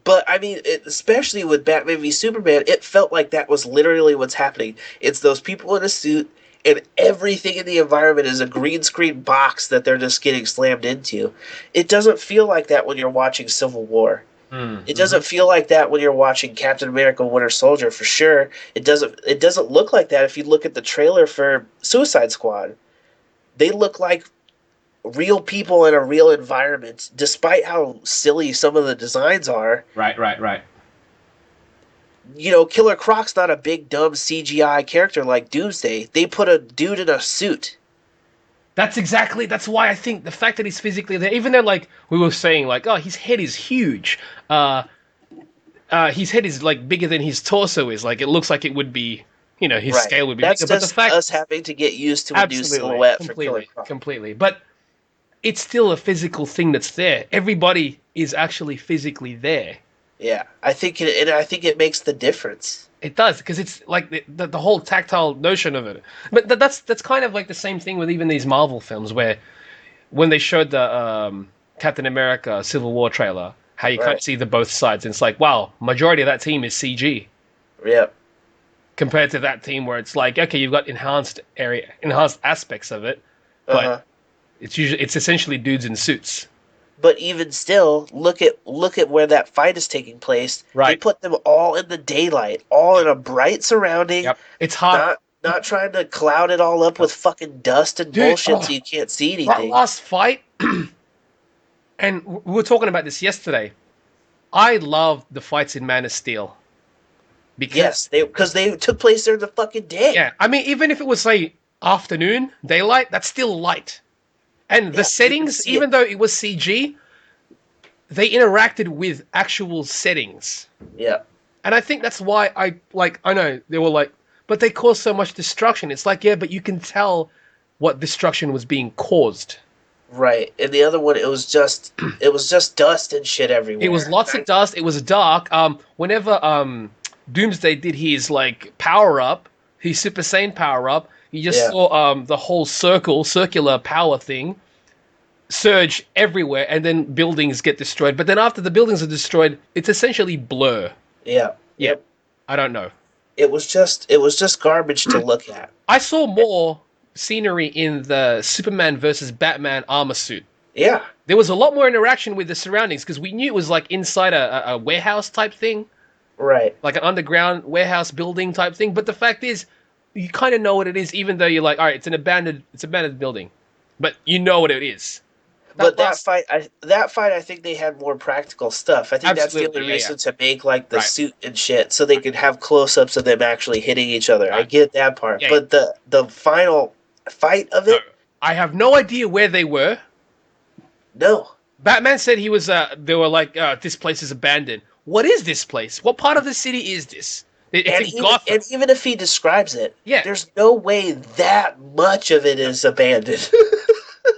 But I mean, especially with Batman v Superman, it felt like that was literally what's happening. It's those people in a suit, and everything in the environment is a green screen box that they're just getting slammed into. It doesn't feel like that when you're watching Civil War. It doesn't feel like that when you're watching Captain America: Winter Soldier, for sure. It doesn't look like that if you look at the trailer for Suicide Squad. They look like real people in a real environment, despite how silly some of the designs are.
Right.
Killer Croc's not a big dumb CGI character like Doomsday. They put a dude in a suit.
That's why I think the fact that he's physically there, even though like we were saying like, oh, his head is huge. His head is like bigger than his torso is. Like it looks like it would be, his
Right.
scale would be
That's
bigger. But the
just
fact,
us having to get used to a new silhouette for Killer Croc.
completely. But it's still a physical thing that's there. Everybody is actually physically there.
Yeah, I think it makes the difference.
It does, because it's like the whole tactile notion of it. But that's kind of like the same thing with even these Marvel films, where when they showed the Captain America Civil War trailer, how you can't see the both sides, and it's like, wow, majority of that team is CG.
Yep.
Compared to that team where it's like, okay, you've got enhanced aspects of it, but it's essentially dudes in suits.
But even still, look at where that fight is taking place.
Right.
They put them all in the daylight, all in a bright surrounding.
Yep. It's hard.
Not trying to cloud it all up with fucking dust and bullshit so you can't see anything.
That last fight, and we were talking about this yesterday. I loved the fights in Man of Steel.
Because they took place during the fucking day.
Yeah, I mean, even if it was, say, afternoon, daylight, that's still light. And the settings, even though it was CG, they interacted with actual settings.
Yeah.
And I think that's why I know, they were like, but they caused so much destruction. It's like, yeah, but you can tell what destruction was being caused.
Right. And the other one, it was just dust and shit everywhere.
It was lots of dust. It was dark. Whenever Doomsday did his power up, his Super Saiyan power up, you just saw the whole circular power thing surge everywhere, and then buildings get destroyed. But then after the buildings are destroyed, it's essentially blur.
Yeah.
Yep. I don't know.
It was just garbage to look at.
I saw more scenery in the Superman versus Batman armor suit.
Yeah.
There was a lot more interaction with the surroundings because we knew it was like inside a warehouse type thing.
Right.
Like an underground warehouse building type thing. But the fact is, you kind of know what it is, even though you're like, all right, it's an abandoned building, but you know what it is.
That fight, I think they had more practical stuff. I think that's the only reason to make the suit and shit, so they could have close-ups of them actually hitting each other. Right. I get that part, but the final fight of it,
I have no idea where they were.
No.
Batman said he was. They were like, this place is abandoned. What is this place? What part of the city is this? It's in Gotham.
And even if he describes it,
yeah,
there's no way that much of it is abandoned.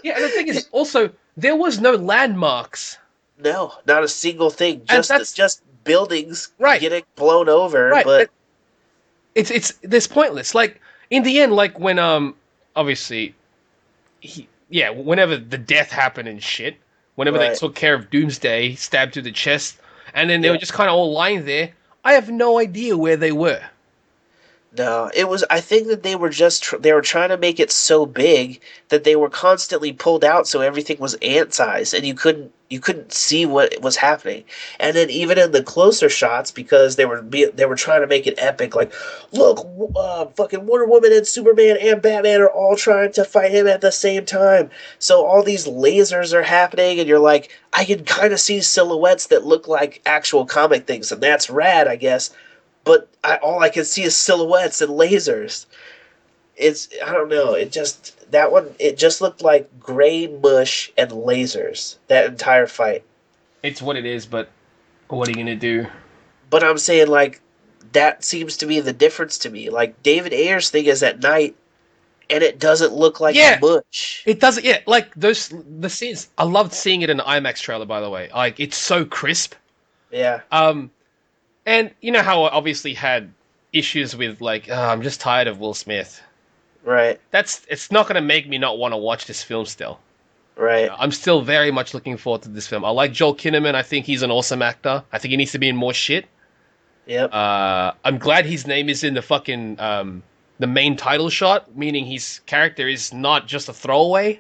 Yeah, and the thing is, also, there was no landmarks.
No, not a single thing. Just buildings getting blown over.
Right.
But
it's pointless. Like in the end, like when obviously, whenever the death happened and shit, whenever they took care of Doomsday, stabbed through the chest, and then they were just kind of all lying there. I have no idea where they were.
No, it was. I think that they were they were trying to make it so big that they were constantly pulled out, so everything was ant-sized, and you couldn't see what was happening. And then even in the closer shots, because they were trying to make it epic, like, look, fucking Wonder Woman and Superman and Batman are all trying to fight him at the same time. So all these lasers are happening, and you're like, I can kind of see silhouettes that look like actual comic things, and that's rad, I guess. But all I can see is silhouettes and lasers. I don't know. That one, it just looked like gray mush and lasers. That entire fight.
It's what it is, but what are you gonna do?
But I'm saying, like, that seems to be the difference to me. Like, David Ayer's thing is at night, and it doesn't look like
Yeah.
mush.
It doesn't. Yeah, like the scenes. I loved seeing it in the IMAX trailer. By the way, like it's so crisp.
Yeah.
And you know how I obviously had issues with like, I'm just tired of Will Smith.
Right.
It's not gonna make me not want to watch this film still.
Right.
I'm still very much looking forward to this film. I like Joel Kinnaman. I think he's an awesome actor. I think he needs to be in more shit.
Yep.
I'm glad his name is in the fucking the main title shot, meaning his character is not just a throwaway.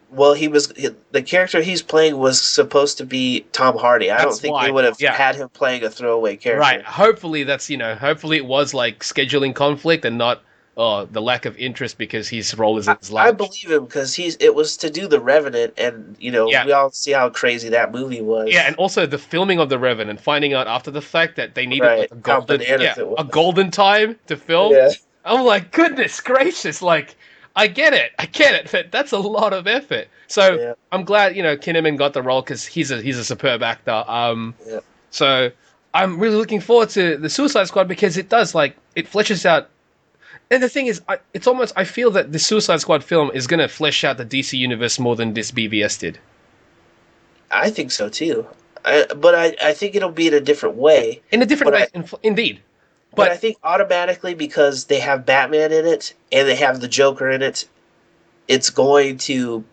Well, the character he's playing was supposed to be Tom Hardy. I don't think they would have had him playing a throwaway character.
Right. Hopefully hopefully it was like scheduling conflict and not the lack of interest because his role is his life.
I believe him because it was to do The Revenant, and we all see how crazy that movie was.
Yeah, and also the filming of The Revenant, finding out after the fact that they needed like a golden time to film.
Yeah.
I'm like, goodness gracious, like, I get it, but that's a lot of effort. So I'm glad, Kinnaman got the role because he's a superb actor. So I'm really looking forward to the Suicide Squad because it does, like, it fleshes out. And the thing is, I feel that the Suicide Squad film is going to flesh out the DC universe more than this BVS did.
I think so too. But I think it'll be in a different way.
In a different way, indeed.
But I think automatically because they have Batman in it and they have the Joker in it, it's going to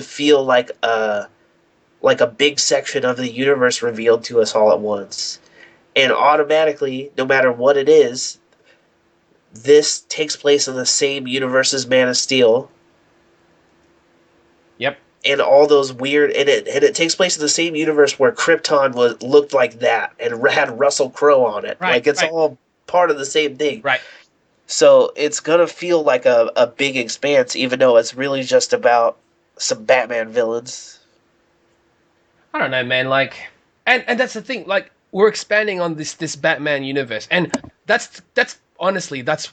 feel like a big section of the universe revealed to us all at once. And automatically, no matter what it is, this takes place in the same universe as Man of Steel.
Yep.
And all those weird, and it takes place in the same universe where Krypton looked like that and had Russell Crowe on it.
Right,
like it's all part of the same thing.
Right.
So it's gonna feel like a big expanse, even though it's really just about some Batman villains.
I don't know, man. Like, and that's the thing. Like, we're expanding on this Batman universe, and that's honestly that's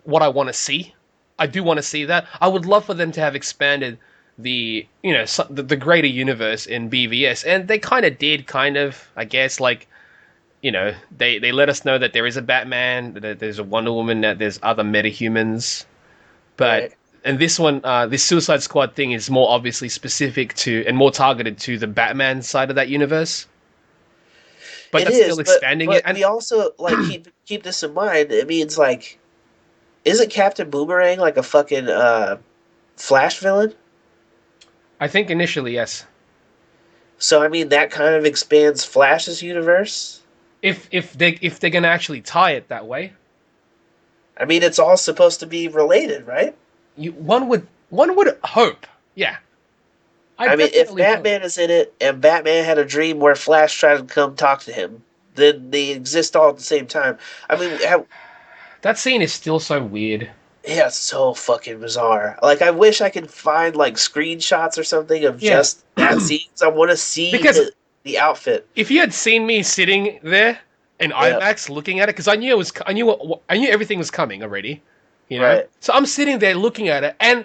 what I want to see. I do want to see that. I would love for them to have expanded the the greater universe in BVS, and they kind of did, I guess, like, they let us know that there is a Batman, that there's a Wonder Woman, that there's other metahumans, but
Right.
and this one, this Suicide Squad thing is more obviously specific to and more targeted to the Batman side of that universe. But that's still expanding it.
And we also keep this in mind. It means, like, isn't Captain Boomerang like a fucking Flash villain?
I think initially, yes.
So I mean that kind of expands Flash's universe.
If they're gonna actually tie it that way,
I mean it's all supposed to be related, right?
One would hope, yeah.
I mean, if Batman is in it and Batman had a dream where Flash tried to come talk to him, then they exist all at the same time. I mean,
that scene is still so weird.
Yeah, it's so fucking bizarre. Like, I wish I could find, like, screenshots or something of just that scene. I want to see the outfit.
If you had seen me sitting there in IMAX looking at it, because I knew everything was coming already,
Right.
So I'm sitting there looking at it, and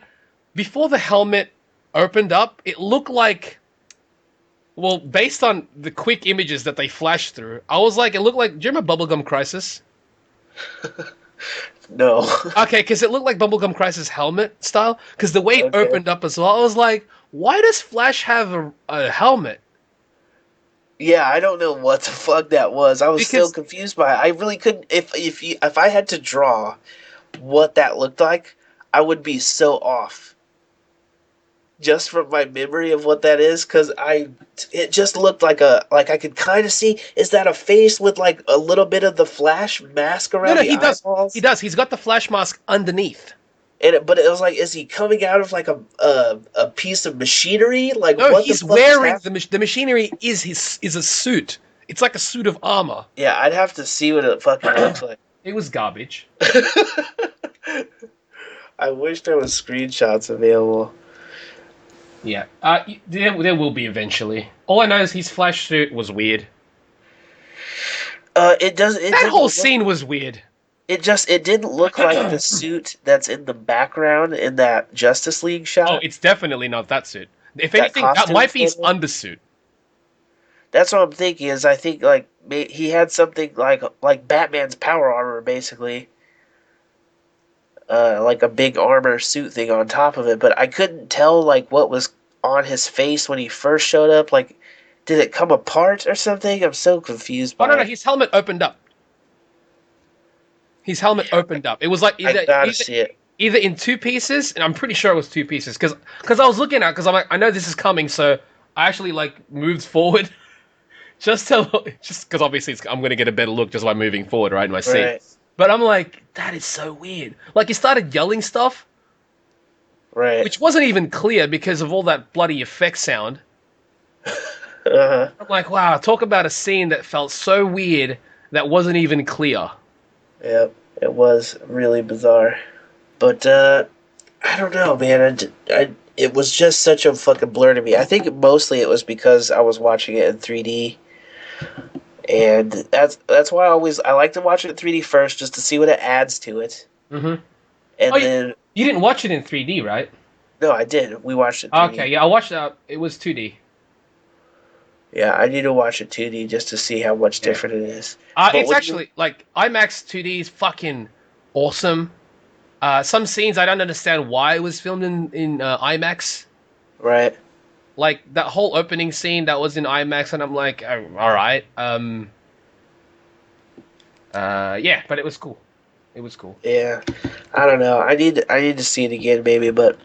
before the helmet opened up, it looked like, well, based on the quick images that they flashed through, I was like, it looked like, do you remember Bubblegum Crisis?
No.
Okay, because it looked like Bubblegum Crisis helmet style. Because the way it opened up as well, I was like, why does Flash have a helmet?
Yeah, I don't know what the fuck that was. I was still confused by it. I really couldn't. If I had to draw what that looked like, I would be so off. Just from my memory of what that is, because it just looked like I could kind of see, is that a face with like a little bit of the Flash mask around the eyeballs?
He does. He's got the Flash mask underneath.
But it was like, is he coming out of like a piece of machinery? Like,
no,
what
he's
the fuck
wearing the machinery is a suit. It's like a suit of armor.
Yeah, I'd have to see what it fucking looks like.
It was garbage.
I wish there was screenshots available.
Yeah, there will be eventually. All I know is his Flash suit was weird.
That
whole scene was weird.
it didn't look like the suit that's in the background in that Justice League
Oh,
shot.
it's definitely not that suit. If
That
anything, that
costume
might be his
photo.
undersuit.
That's what I'm thinking. Is I think like he had something like Batman's power armor, basically, like a big armor suit thing on top of it. But I couldn't tell like what was on his face when he first showed up. Like, did it come apart or something? I'm so confused
Oh no,
by
no,
it.
his helmet opened up. His helmet opened up. It was like
I gotta see it.
either in two pieces, and I'm pretty sure it was two pieces because I was looking at because I'm like I know this is coming, so I actually like moved forward just because obviously I'm gonna get a better look just by moving forward, right, in my seat.
Right,
But I'm like, that is so weird. Like he started yelling stuff,
right.
which wasn't even clear because of all that bloody effect sound.
Uh-huh.
I'm like, wow, talk about a scene that felt so weird that wasn't even clear.
Yep, it was really bizarre. But I don't know, man. It was just such a fucking blur to me. I think mostly it was because I was watching it in 3D, and that's why I like to watch it in 3D first, just to see what it adds to it.
Mm-hmm.
And
Oh,
then
you didn't watch it in 3D, right?
no, I did. We watched it 3D.
Okay, yeah, I watched that. It was 2D.
Yeah, I need to watch it 2D just to see how much
Yeah.
different it is. But
It's
what do you?
actually like IMAX 2D is fucking awesome. Some scenes I don't understand why it was filmed in IMAX.
Right.
Like that whole opening scene that was in IMAX, and I'm like, oh, all right, yeah, but it was cool. It was cool.
Yeah. I don't know. I need to see it again, maybe, but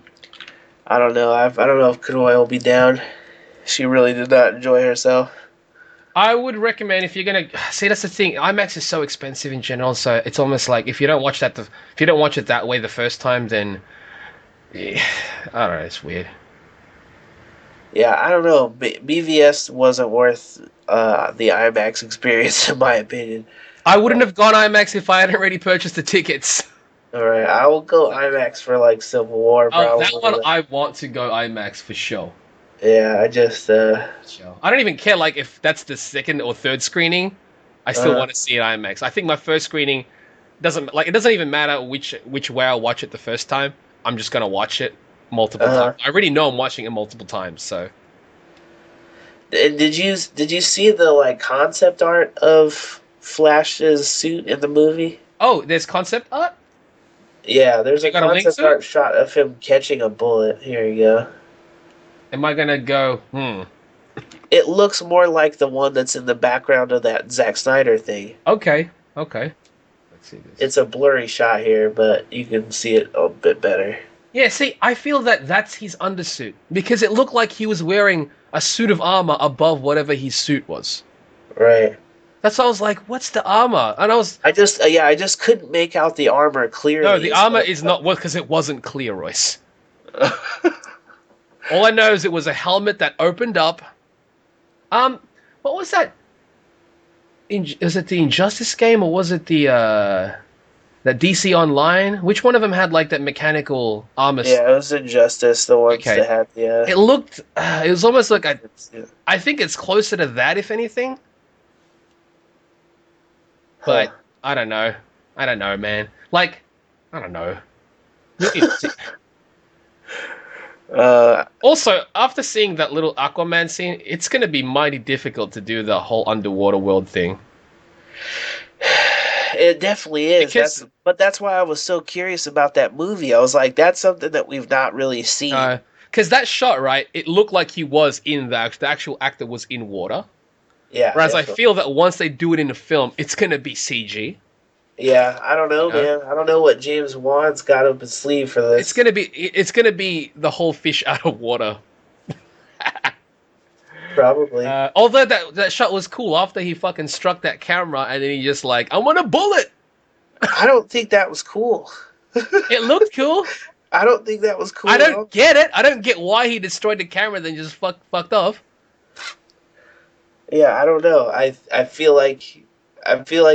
I don't know. I don't know if Kanoy will be down. She really did not enjoy herself.
I would recommend if you're gonna see. That's the thing. IMAX is so expensive in general, so it's almost like if you don't watch that, if you don't watch it that way the first time, then yeah, I don't know. It's weird.
Yeah, I don't know. BVS wasn't worth the IMAX experience, in my opinion.
I wouldn't have gone IMAX if I hadn't already purchased the tickets.
All right, I will go IMAX for like Civil War,
Oh, that
probably.
one I want to go IMAX for sure.
Yeah, I just
Sure. I don't even care like if that's the second or third screening. I still want to see it IMAX. I think my first screening it doesn't even matter which way I watch it the first time. I'm just gonna watch it multiple times. I already know I'm watching it multiple times, so.
Did you see the like concept art of Flash's suit in the movie?
Oh, there's concept art?
Yeah, there's
You
a
got a link
concept
to it?
art shot of him catching a bullet. Here you go.
Am I gonna go,
It looks more like the one that's in the background of that Zack Snyder thing.
okay. Let's see this.
It's a blurry shot here, but you can see it a bit better.
Yeah, see, I feel that that's his undersuit. Because it looked like he was wearing a suit of armor above whatever his suit was.
Right.
That's why I was like, what's the armor? And I
I just couldn't make out the armor clearly.
no, the armor is not, because it wasn't clear, Royce. All I know is it was a helmet that opened up. What was that? Was it the Injustice game or was it the DC Online? Which one of them had like that mechanical armor?
Yeah, it was Injustice, the ones
Okay.
that had the.
It looked. It was almost like I think it's closer to that, if anything. But I don't know. I don't know, man. Like, I don't know. Also, after seeing that little Aquaman scene, it's going to be mighty difficult to do the whole underwater world thing.
It definitely is.
Because-
That's why I was so curious about that movie. I was like, that's something that we've not really seen.
Because that shot, right, it looked like he was in the actual actor was in water.
Yeah.
Whereas
definitely.
I feel that once they do it in a film, it's going to be CG.
Yeah, I don't know, man. I don't know what James Wan's got up his sleeve for this.
It's gonna be the whole fish out of water.
Probably.
Although that shot was cool after he fucking struck that camera and then he just like, I want a bullet.
I don't think that was cool.
It looked cool.
I don't think that was cool.
I don't get it. I don't get why he destroyed the camera and then just fucked off.
Yeah, I don't know. I feel like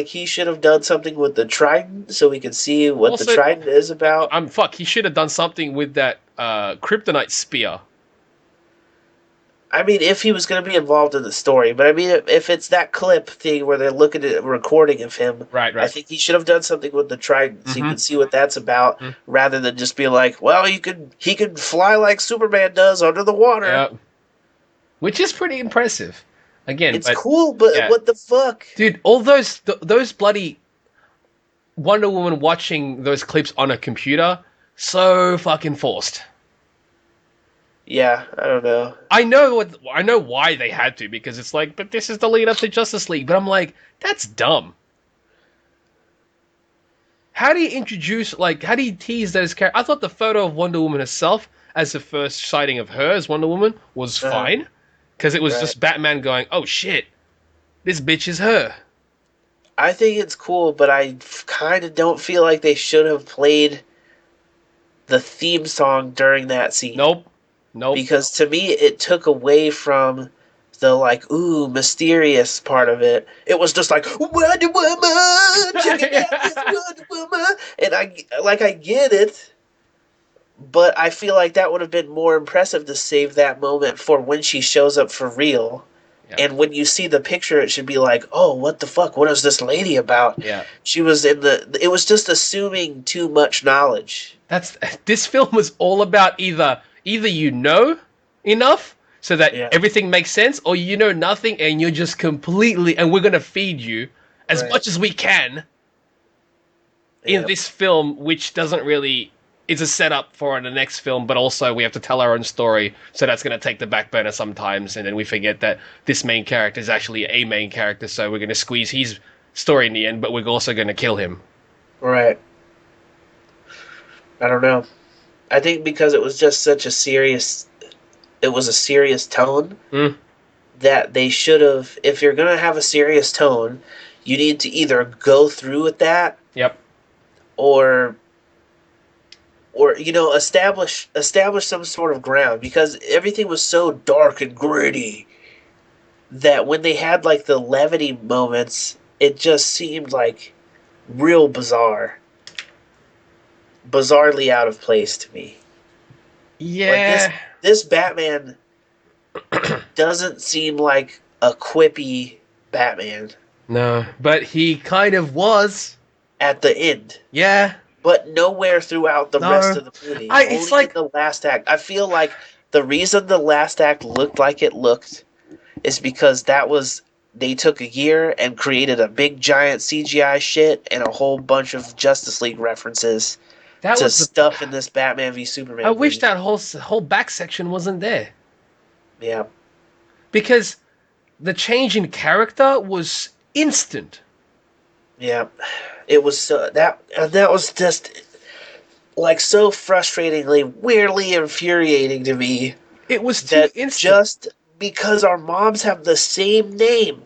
he should have done something with the trident so we can see what
Also,
the trident is about.
He should have done something with that kryptonite spear.
I mean, if he was going to be involved in the story, but I mean, if it's that clip thing where they're looking at a recording of him,
Right.
I think he should have done something with the trident so you
Mhm.
can see what that's about,
Mhm.
rather than just be like, well, he could fly like Superman does under the water.
Yeah. Which is pretty impressive. Again,
It's
but
cool, but
yeah.
what the fuck?
Dude, all those bloody Wonder Woman watching those clips on a computer, so fucking forced.
Yeah, I don't know.
I know why they had to, because it's like, but this is the lead up to Justice League. But I'm like, that's dumb. How do you introduce, like, how do you tease those characters? I thought the photo of Wonder Woman herself as the first sighting of her as Wonder Woman was fine, because it was
Right.
just Batman going, oh shit, this bitch is her.
I think it's cool, but I kind of don't feel like they should have played the theme song during that scene.
Nope.
Because to me, it took away from the like, ooh, mysterious part of it. It was just like, Wonder Woman, check it out, it's Wonder Woman. And I get it, but I feel like that would have been more impressive to save that moment for when she shows up for real.
Yeah.
And when you see the picture, it should be like, oh, what the fuck? What is this lady about?
Yeah.
She was it was just assuming too much knowledge.
This film was all about either you know enough so that everything makes sense, or you know nothing and you're just completely, and we're gonna feed you as much as we can in this film, which doesn't really, is a setup for the next film, but also we have to tell our own story, so that's going to take the back burner sometimes, and then we forget that this main character is actually a main character, so we're going to squeeze his story in the end, but we're also going to kill him.
Right. I don't know. I think because it was just such a serious tone that they should have, if you're going to have a serious tone, you need to either go through with that.
Yep.
Or establish some sort of ground, because everything was so dark and gritty that when they had like the levity moments, it just seemed like real bizarrely out of place to me.
Yeah.
Like this Batman doesn't seem like a quippy Batman.
No, but he kind of was
at the end.
Yeah.
But nowhere throughout the rest of the movie.
It's like
in the last act. I feel like the reason the last act looked like it looked is because they took a year and created a big giant CGI shit and a whole bunch of Justice League references to stuff in this Batman v Superman.
I wish that whole back section wasn't there.
Yeah.
Because the change in character was instant.
Yeah. It was that was just like so frustratingly, weirdly infuriating to me.
It was too instant.
Just because our moms have the same name,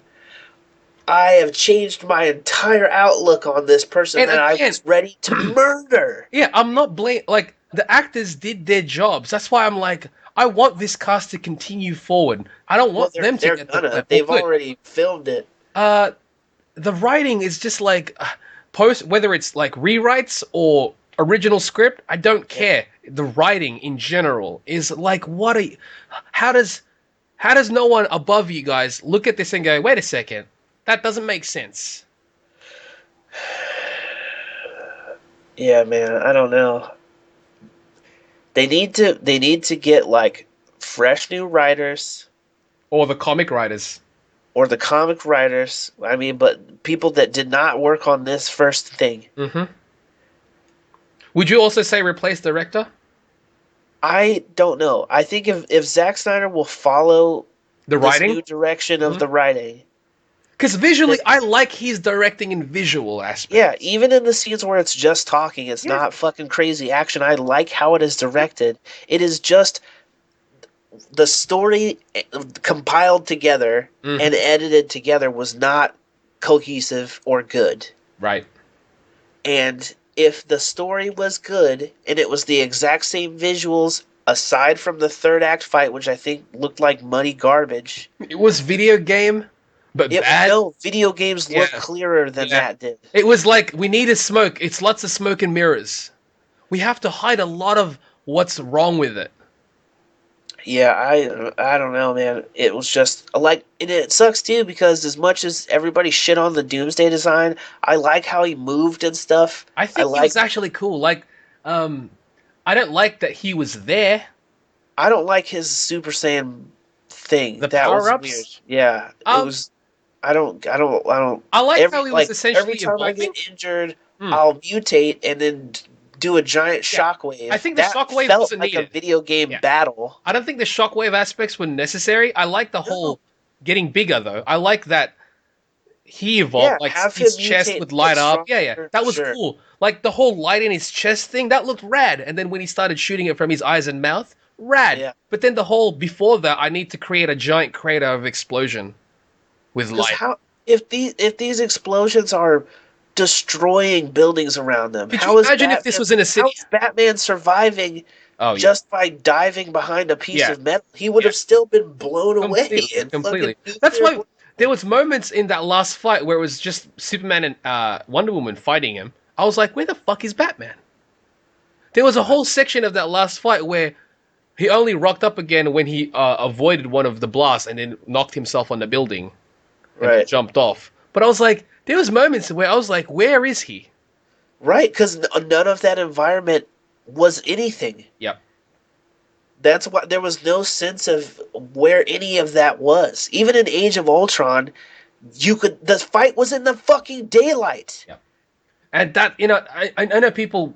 I have changed my entire outlook on this person and I was ready to murder.
Yeah, I'm not like the actors did their jobs. That's why I'm like, I want this cast to continue forward. I don't want them to get
They've already filmed it.
The writing is just like whether it's like rewrites or original script, I don't care. The writing in general is like, how does no one above you guys look at this and go, wait a second, that doesn't make sense?
Yeah, man, I don't know. They need to get like fresh new writers,
or the comic writers.
I mean, but people that did not work on this first thing.
Mm-hmm. Would you also say replace the director?
I don't know. I think if Zack Snyder will follow
the writing,
new direction of the writing,
because visually, I like his directing in visual aspects.
Yeah, even in the scenes where it's just talking, it's not fucking crazy action. I like how it is directed. It is just the story compiled together and edited together was not cohesive or good.
Right.
And if the story was good and it was the exact same visuals aside from the third act fight, which I think looked like muddy garbage.
It was video game, but bad.
No, video games look clearer than that did.
It was like, we need a smoke. It's lots of smoke and mirrors. We have to hide a lot of what's wrong with it.
Yeah, I don't know, man. It was just like, and it sucks too because as much as everybody shit on the Doomsday design, I like how he moved and stuff.
I
I
think he was
like.
actually cool. Like, I don't like that he was there.
I don't like his Super Saiyan thing.
The
That
power
was weird.
ups.
Yeah, it
Um,
was. I don't.
I like how he was
Every
essentially
time I
evolving.
get injured,
Hmm.
I'll mutate and then do a giant
Yeah, I
shockwave.
think the
That
shockwave
felt
wasn't
like a
needed.
video game
Yeah,
battle.
I don't think the shockwave aspects were necessary. I like the
No.
whole getting bigger though. I like that he evolved,
Yeah,
like
have him
his chest
mutate
would
and get
light up. Yeah, yeah,
stronger.
that was
Sure.
cool. Like the whole light in his chest thing, that looked rad. And then when he started shooting it from his eyes and mouth, rad.
Yeah.
But then the whole before that, I need to create a giant crater of explosion with
Because
light.
how if these explosions are destroying buildings around them,
Could you imagine if this was in a
How
city?
is Batman surviving
Oh yeah,
just by diving behind a piece
yeah,
of metal? He would
yeah.
have still been blown away
Completely,
and fucking
completely. That's
nuclear
why
blast.
there was moments in that last fight where it was just Superman and Wonder Woman fighting him. I was like, where the fuck is Batman? There was a whole section of that last fight where he only rocked up again when he avoided one of the blasts and then knocked himself on the building and then
Right.
jumped off. But I was like, there was moments where I was like, where is he?
Right, because none of that environment was anything.
Yep.
That's why there was no sense of where any of that was. Even in Age of Ultron, the fight was in the fucking daylight.
Yep. And that, I know people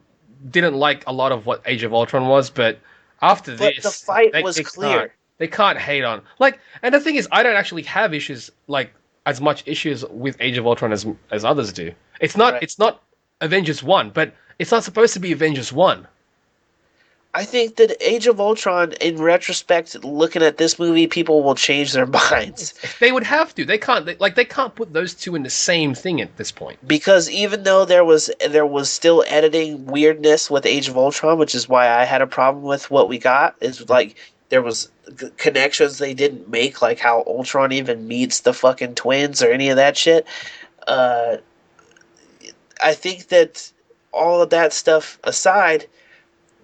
didn't like a lot of what Age of Ultron was, but after
But the
this,
fight
they,
was
they can't
clear.
they can't hate on like. And the thing is, I don't actually have issues like as much issues with Age of Ultron as others do. It's not
Right.
it's not Avengers 1, but it's not supposed to be Avengers 1.
I think that Age of Ultron, in retrospect, looking at this movie, people will change their minds.
They would have to. They can't put those two in the same thing at this point.
Because even though there was still editing weirdness with Age of Ultron, which is why I had a problem with what we got, is like there was connections they didn't make, like how Ultron even meets the fucking twins or any of that shit. Uh, I think that all of that stuff aside,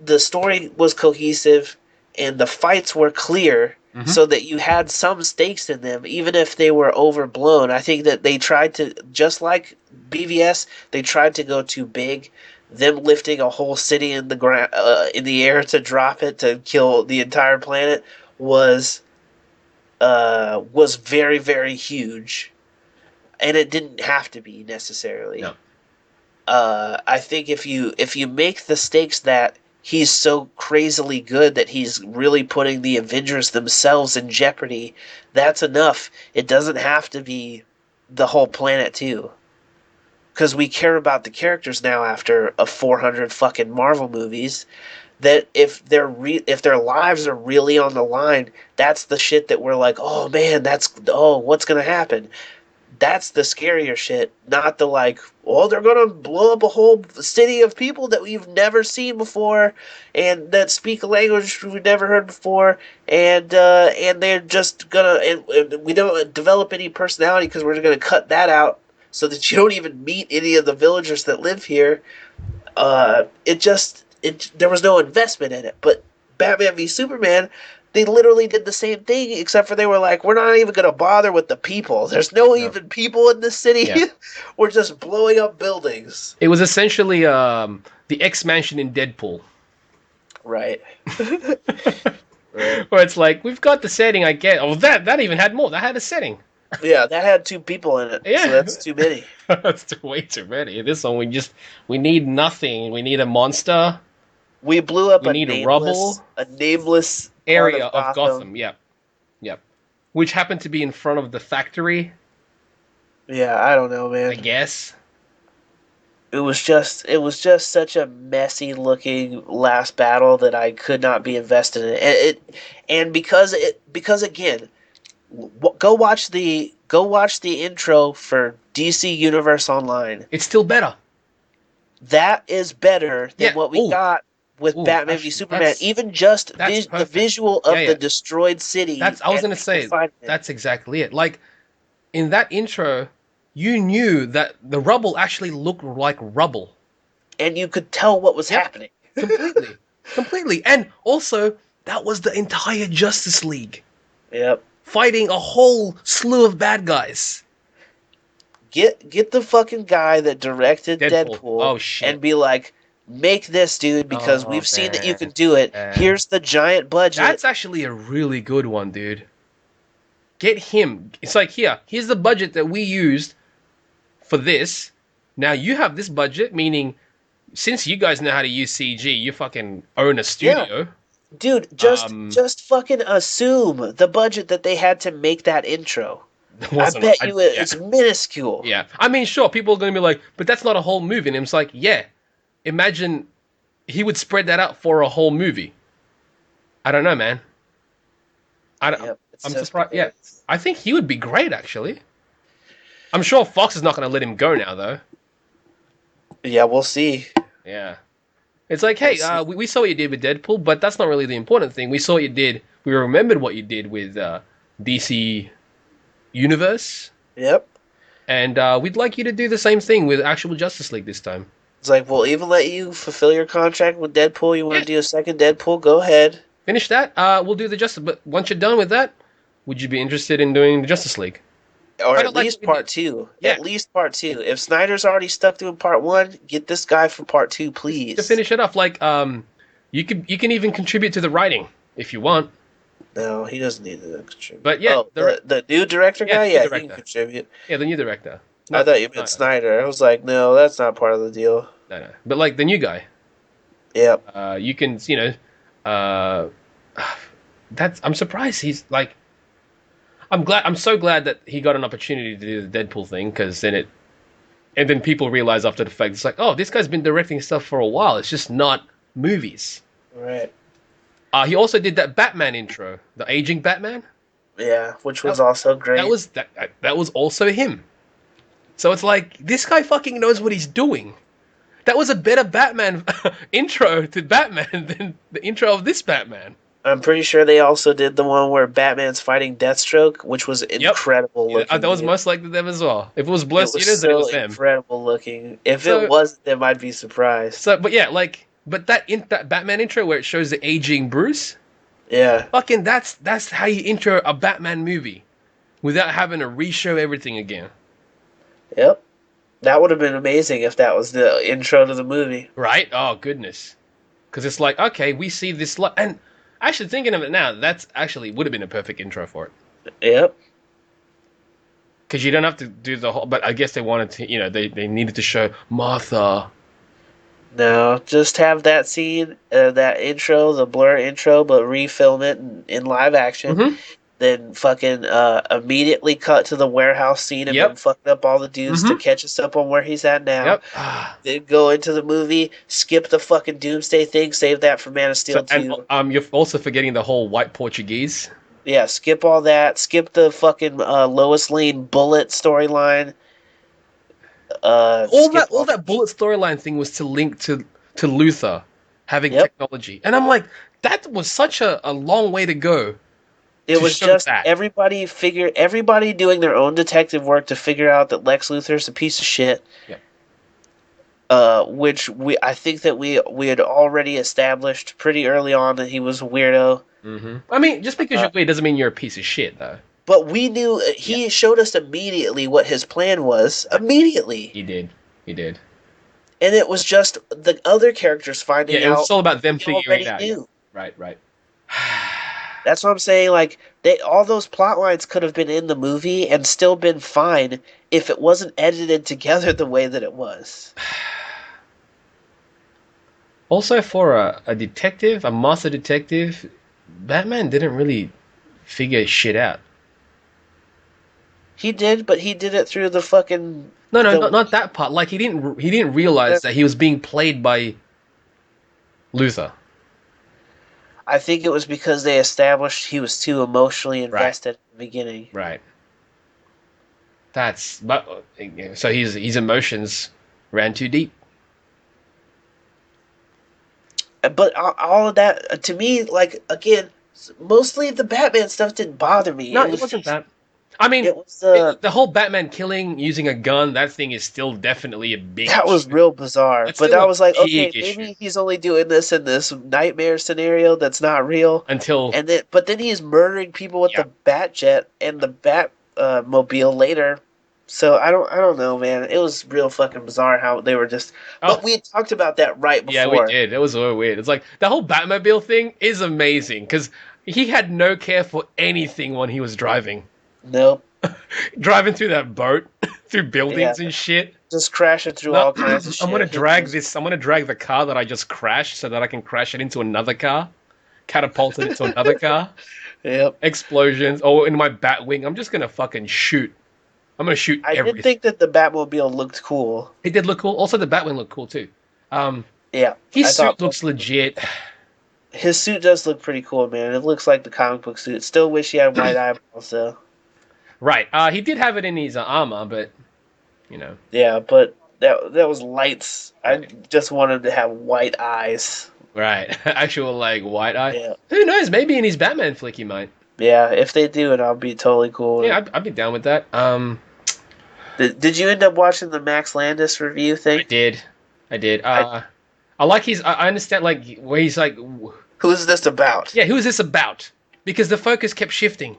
the story was cohesive and the fights were clear
Mhm.
so that you had some stakes in them even if they were overblown. I think that they tried to, just like BVS, they tried to go too big. Them lifting a whole city in the ground, in the air to drop it to kill the entire planet was very, very huge, and it didn't have to be necessarily.
No.
I think if you make the stakes that he's so crazily good that he's really putting the Avengers themselves in jeopardy, that's enough. It doesn't have to be the whole planet too, because we care about the characters now after a 400 fucking Marvel movies. That if their lives are really on the line, that's the shit that we're like, oh man, what's gonna happen? That's the scarier shit, not the like, oh, they're gonna blow up a whole city of people that we've never seen before, and that speak a language we've never heard before, and they're just gonna, and we don't develop any personality because we're gonna cut that out so that you don't even meet any of the villagers that live here. There was no investment in it. But Batman v Superman, they literally did the same thing, except for they were like, we're not even going to bother with the people. There's no
No.
even people in this city.
Yeah.
We're just blowing up buildings.
It was essentially the X Mansion in Deadpool.
Right. Right.
Where it's like, we've got the setting, I get. Oh, that even had more. That had a setting.
Yeah, that had 2 people in it,
Yeah.
so that's too many.
That's way too many. This one, we need nothing. We need a monster
We blew up
We need rubble.
a nameless
area
part
of Gotham. Yep. Yep. Which happened to be in front of the factory,
Yeah, I don't know,
I
man.
guess.
It was just such a messy looking last battle that I could not be invested in. And because again, go watch the intro for DC Universe Online.
It's still better.
That is better than
Yeah.
what we got with
Ooh,
Batman v
actually,
Superman. Even just
that's
the
perfect.
visual of
Yeah, yeah.
the destroyed city.
I was
and
gonna say
people fighting it.
that's exactly it. Like in that intro, you knew that the rubble actually looked like rubble.
And you could tell what was
Yep.
happening.
Completely. Completely. And also that was the entire Justice League
Yep.
fighting a whole slew of bad guys.
Get the fucking guy that directed
Deadpool.
Deadpool
Oh, shit.
and be like, make this, dude, because
Oh,
we've seen that you
man.
can do it.
Man.
Here's the giant budget.
That's actually a really good one, dude. Get him. It's like, here's the budget that we used for this. Now you have this budget, meaning since you guys know how to use CG, you fucking own a studio.
Dude, just fucking assume the budget that they had to make that intro. I bet you it's minuscule.
Yeah. I mean, sure, people are going to be like, but that's not a whole movie. And it's like, yeah, imagine he would spread that out for a whole movie. I don't know, man. I'm surprised. Yeah, I think he would be great, actually. I'm sure Fox is not going to let him go now, though.
Yeah, we'll see.
Yeah. It's like, hey, we saw what you did with Deadpool, but that's not really the important thing. We saw what you did. We remembered what you did with DC Universe.
Yep.
And we'd like you to do the same thing with actual Justice League this time.
It's like, we'll even let you fulfill your contract with Deadpool. You want to do a second Deadpool? Go ahead.
Finish that. We'll do the Justice. But once you're done with that, would you be interested in doing the Justice League?
Or at least part 2. Yeah. At least part 2. If Snyder's already stuck doing part 1, get this guy for part 2, please.
To finish it off, like, you can even contribute to the writing if you want.
No, he doesn't need to contribute.
But yeah,
the new director guy, he can contribute.
Yeah, the new director.
I thought you meant Snyder. I was like, no, that's not part of the deal.
No. But like the new guy.
Yep.
You can, I'm surprised he's like. I'm so glad that he got an opportunity to do the Deadpool thing, because then people realize after the fact, it's like, oh, this guy's been directing stuff for a while. It's just not movies.
Right.
He also did that Batman intro, the aging Batman.
Yeah, which was also great.
That was also him. So it's like, this guy fucking knows what he's doing. That was a better Batman intro to Batman than the intro of this Batman.
I'm pretty sure they also did the one where Batman's fighting Deathstroke, which was incredible looking.
That was most likely them as well. If it was Blur Studios, then it was them.
Incredible looking. If it wasn't them, I'd be surprised.
So, but yeah, but that Batman intro where it shows the aging Bruce.
Yeah.
Fucking that's how you intro a Batman movie, without having to re-show everything again.
Yep. That would have been amazing if that was the intro to the movie.
Right? Oh goodness. Because it's like, okay, we see this and. Actually, thinking of it now, that's actually would have been a perfect intro for it.
Yep.
Because you don't have to do the whole... But I guess they wanted to... They needed to show Martha.
No, just have that scene, that intro, the Blur intro, but refilm it in live action. Mm-hmm. Then fucking immediately cut to the warehouse scene and then fucking up all the dudes to catch us up on where he's at now.
Yep.
Then go into the movie, skip the fucking Doomsday thing, save that for Man of Steel 2.
And you're also forgetting the whole white Portuguese.
Yeah, skip all that. Skip the fucking Lois Lane Bullet storyline.
All that Bullet storyline thing was to link to Luthor having technology. And I'm like, that was such a long way to go.
It was just everybody doing their own detective work to figure out that Lex Luthor's a piece of shit.
Yep.
Which I think that we had already established pretty early on that he was a weirdo.
Mm-hmm. I mean, just because you're weird doesn't mean you're a piece of shit, though.
But we knew he showed us immediately what his plan was. Immediately.
He did.
And it was just the other characters finding out.
Yeah, it was all about them figuring it out. Knew. Right.
That's what I'm saying. Like, all those plot lines could have been in the movie and still been fine if it wasn't edited together the way that it was.
Also, for a detective, a master detective, Batman didn't really figure shit out.
He did, but he did it through the fucking...
not that part. Like, he didn't realize that he was being played by Luthor.
I think it was because they established he was too emotionally invested at the beginning.
Right. So his emotions ran too deep.
But all of that, to me, like, again, mostly the Batman stuff didn't bother me.
No, it wasn't that. I mean,
It was
the whole Batman killing using a gun, that thing is still definitely a big
that was
issue.
real bizarre.
That's
But
still
I
a
was like,
big
okay,
issue
maybe he's only doing this in this nightmare scenario that's not real.
until
But then he's murdering people with
yeah.
the bat jet and the bat mobile later. So I don't know, man. It was real fucking bizarre how they were just.
Oh,
But we had talked about that right
yeah, we
before.
did. It was so weird. It's like the whole Batmobile thing is amazing because he had no care for anything when he was driving.
Nope.
Driving through that boat, through
Yeah,
buildings and shit.
just crashing through
No,
all kinds of
I'm gonna
shit.
drag this. I'm gonna drag the car that I just crashed so that I can crash it into another car, catapulted it to another car.
Yep.
Explosions. Oh, in my Batwing, I'm just gonna fucking shoot. I'm gonna shoot
I did
everything.
think that the Batmobile looked cool.
It did look cool. Also, the Batwing looked cool too. Um,
Yeah,
his
I
suit
thought
looks legit.
his suit does look pretty cool, man. It looks like the comic book suit. Still wish he had white eyeballs, though.
Right. He did have it in his armor, but you know.
Yeah, but that was lights. I
Right.
just wanted to have white eyes.
Right. Actual like white eye.
Yeah,
Who knows? Maybe in his Batman flick he might.
yeah. If they do it, I'll be totally cool.
Yeah, I'd be down with that.
Did you end up watching the Max Landis review thing?
I did. I did. I like his. I understand like where he's like,
Who's this about?
yeah, who is this about? Because the focus kept shifting.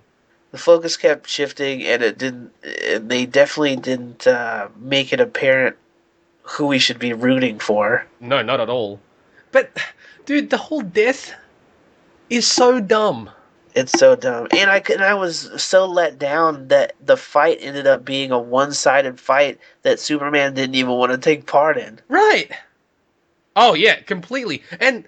The focus kept shifting, and it didn't. And they definitely didn't make it apparent who we should be rooting for.
No, not at all. But, dude, the whole death is so dumb.
It's so dumb, and I was so let down that the fight ended up being a one-sided fight that Superman didn't even want to take part in.
Right. Oh yeah, completely. And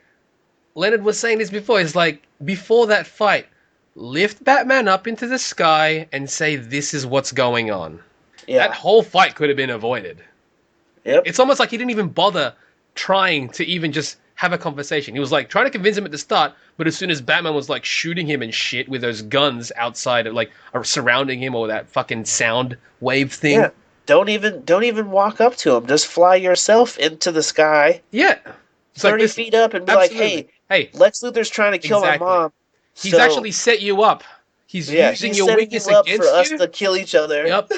Leonard was saying this before. It's like before that fight, lift Batman up into the sky and say, "This is what's going on."
Yeah.
That whole fight could have been avoided.
Yep.
It's almost like he didn't even bother trying to even just have a conversation. He was like trying to convince him at the start, but as soon as Batman was like shooting him and shit with those guns outside, like surrounding him, or that fucking sound wave thing.
Yeah. Don't even walk up to him. Just fly yourself into the sky,
Yeah. It's like
30
this,
feet up, and be
absolutely.
like,
Hey,
Lex Luthor's trying to kill
exactly.
my mom.
He's
So,
actually set you up. He's using
he's
your
setting
weakness
you up
against
for us
you.
to kill each other.
Yep.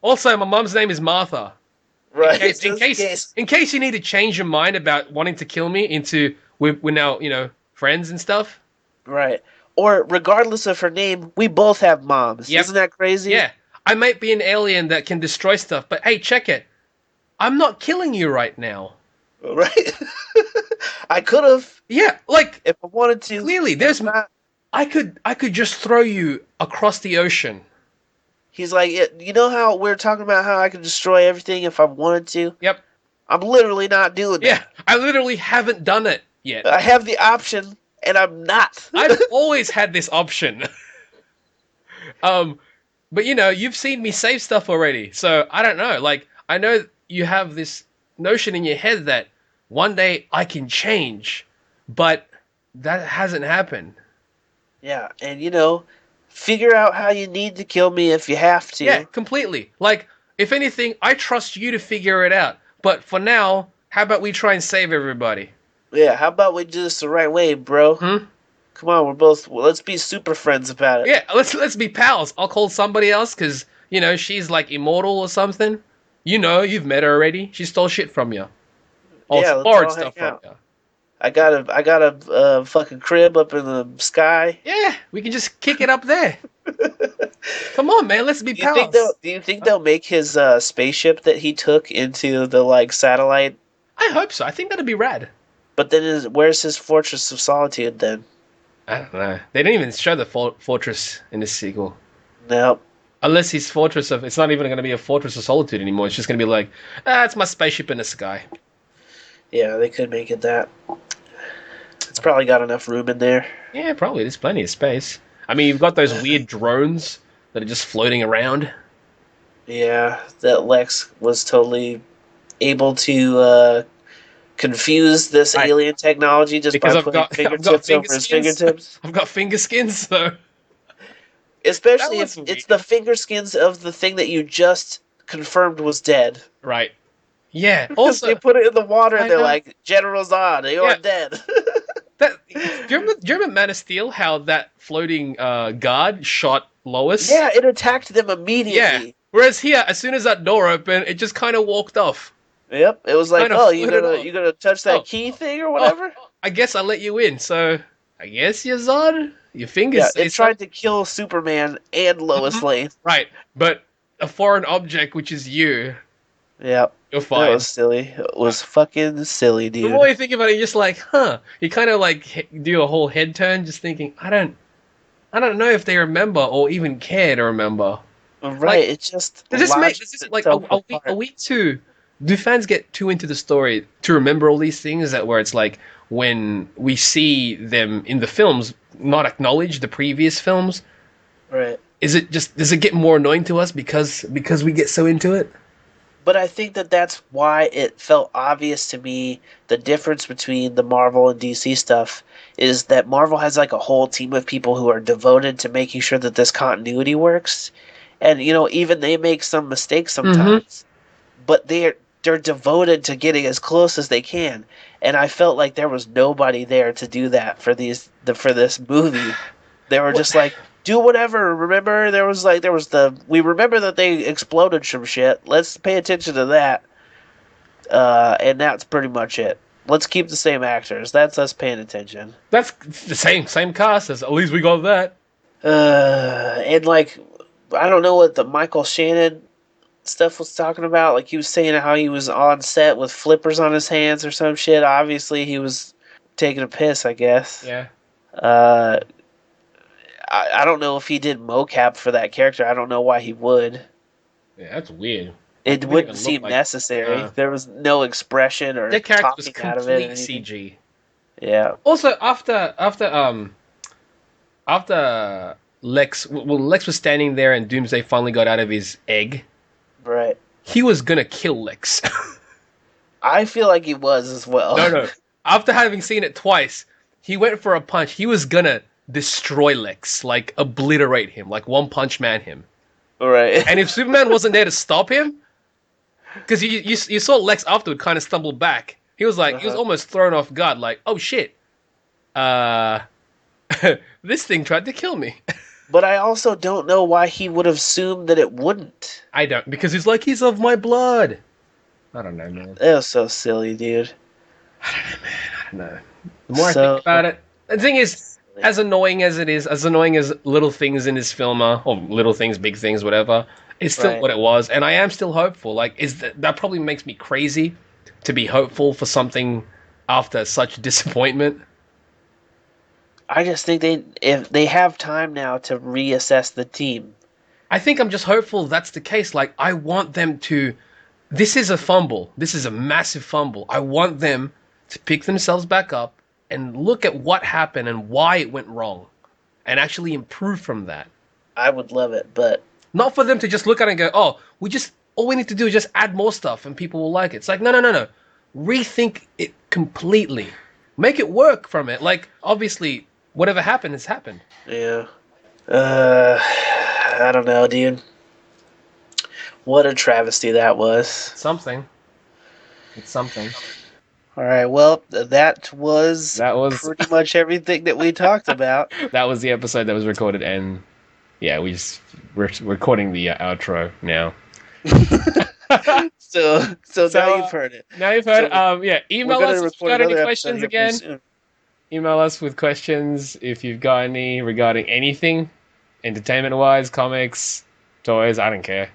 Also, my mom's name is Martha.
Right.
In case you need to change your mind about wanting to kill me into we're now friends and stuff.
Right. Or regardless of her name, we both have moms.
Yep.
Isn't that crazy?
Yeah, I might be an alien that can destroy stuff, but hey, check it. I'm not killing you right now.
Right. I could have
Yeah, like
if I wanted to.
clearly, there's
Not-
I could just throw you across the ocean.
He's like, you know how we're talking about how I could destroy everything if I wanted to?
Yep.
I'm literally not doing that.
Yeah, I literally haven't done it yet.
I have the option, and I'm not.
I've always had this option. But you've seen me save stuff already, so I don't know. Like, I know you have this notion in your head that one day I can change, but that hasn't happened.
Yeah, and figure out how you need to kill me if you have to.
Yeah, completely. Like, if anything, I trust you to figure it out. But for now, how about we try and save everybody?
Yeah, how about we do this the right way, bro?
Hmm?
Come on, let's be super friends about it.
Yeah, let's be pals. I'll call somebody else because she's like immortal or something. You've met her already. She stole shit from you. Or
Yeah, let's
borrowed
all
stuff
hang
from
out.
you.
I got a fucking crib up in the sky.
Yeah, we can just kick it up there. Come on, man. Let's be pals.
Do you think they'll make his spaceship that he took into the satellite?
I hope so. I think that'd be rad.
But then where's his Fortress of Solitude then?
I don't know. They didn't even show the fortress in this sequel.
No.
Unless his fortress of... It's not even going to be a Fortress of Solitude anymore. It's just going to be like, it's my spaceship in the sky.
Yeah, they could make it that. It's probably got enough room in there.
Yeah, probably. There's plenty of space. I mean, you've got those weird drones that are just floating around.
Yeah, that Lex was totally able to confuse this
Right.
alien technology just
Because
by
I've
putting
got
fingertips
finger
over his
skins.
fingertips.
I've got finger skins, so...
Especially
That
if
was
it's the finger skins of the thing that you just confirmed was dead.
Right. Yeah.
Also,
Also,
they put it in the water
I
and they're
know.
like, General Zod, you're
Yeah.
dead.
Do you remember Man of Steel? How that floating guard shot Lois?
Yeah, it attacked them
Yeah.
immediately.
Whereas here, as soon as that door opened, it just kind of walked off.
Yep, it was like,
Kinda
oh, you
floated off.
gonna touch that
Oh.
key thing or whatever?
I guess I let you in, so I guess you're Zod. Your fingers
Yeah,
say
it tried
something.
to kill Superman and Lois
Mhm.
Lane.
Right, but a foreign object, which is you,
Yep,
you're
that
fine.
was silly. It was fucking silly,
The
dude.
more you think about it, you're just like, huh. You kind of like do a whole head turn, just thinking, I don't know if they remember or even care to remember.
Right,
Like,
it just
Does this make
lodges
like
itself
are
apart.
we too? Do fans get too into the story to remember all these things that where it's like when we see them in the films not acknowledge the previous films?
Right.
Is it just does it get more annoying to us because we get so into it?
But I think that that's why it felt obvious to me the difference between the Marvel and DC stuff is that Marvel has like a whole team of people who are devoted to making sure that this continuity works. And even they make some mistakes sometimes, but they're devoted to getting as close as they can. And I felt like there was nobody there to do that for for this movie. They were just like, do whatever. Remember, we remember that they exploded some shit. Let's pay attention to that. And that's pretty much it. Let's keep the same actors. That's us paying attention.
That's the same cast as at least we got that.
And like, I don't know what the Michael Shannon stuff was talking about. Like he was saying how he was on set with flippers on his hands or some shit. Obviously, he was taking a piss, I guess.
Yeah.
I don't know if he did mocap for that character. I don't know why he would.
Yeah, that's weird.
It
didn't
wouldn't
even look
seem
like-
necessary. There was no expression or
That character was
talking out of it. Or
complete
anything.
CG.
Yeah.
Also, after Lex was standing there and Doomsday finally got out of his egg,
Right.
he was gonna kill Lex.
I feel like he was as well.
No. After having seen it twice, he went for a punch. He was gonna destroy Lex, like obliterate him, like One Punch Man him.
Right.
And if Superman wasn't there to stop him, because you saw Lex afterward kind of stumble back. He was like, he was almost thrown off guard, like, oh shit, this thing tried to kill me.
But I also don't know why he would have assumed that it wouldn't.
I don't, because he's like, he's of my blood. I don't know, man.
That was so silly, dude.
I don't know. The more I think about it, the thing is, as annoying as it is, as annoying as little things in this film are, or little things, big things, whatever, it's still what it was, and I am still hopeful. Like, that probably makes me crazy to be hopeful for something after such disappointment.
I just think if they have time now to reassess the team.
I think I'm just hopeful that's the case. Like, I want them to. This is a fumble. This is a massive fumble. I want them to pick themselves back up and look at what happened and why it went wrong, and actually improve from that.
I would love it, but
Not for them to just look at it and go, oh, all we need to do is just add more stuff and people will like it. It's like, no. Rethink it completely. Make it work from it. Like, obviously, whatever happened has happened.
yeah. I don't know, dude. What a travesty that was.
Something. It's something.
All right, well, that was pretty much everything that we talked about.
That was the episode that was recorded, and yeah, we're recording the outro now.
So now you've heard it.
Now you've heard.
So
email
We're
us
gonna
if you've
record
got any
another
questions
episode here
again.
pretty soon.
Email us with questions if you've got any regarding anything, entertainment-wise, comics, toys. I don't care.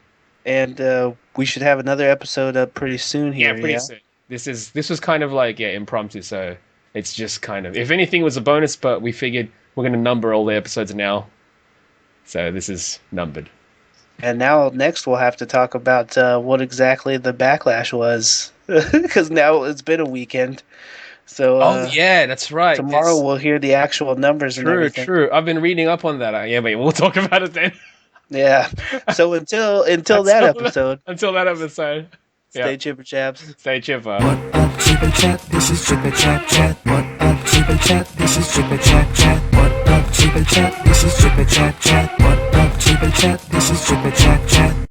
And we should have another episode up pretty soon here.
Yeah, pretty soon. This was kind of like impromptu, so it's just kind of, if anything, it was a bonus, but we figured we're going to number all the episodes now, so this is numbered.
And now next we'll have to talk about what exactly the backlash was, because now it's been a weekend. So
yeah, that's right.
tomorrow we'll hear the actual numbers and everything.
True. I've been reading up on that. Yeah, but we'll talk about it then.
Yeah. So until that episode.
Until that episode.
Stay chipper, chaps.
Stay chipper.
What up, Chip and Chap? This is Chip and Chap Chat. What up, Chip and Chap? This is Chip and Chap Chat. What up, Chip and Chap? This is Chip and Chap Chat. What up, Chip and Chap? This is Chip and Chap Chat.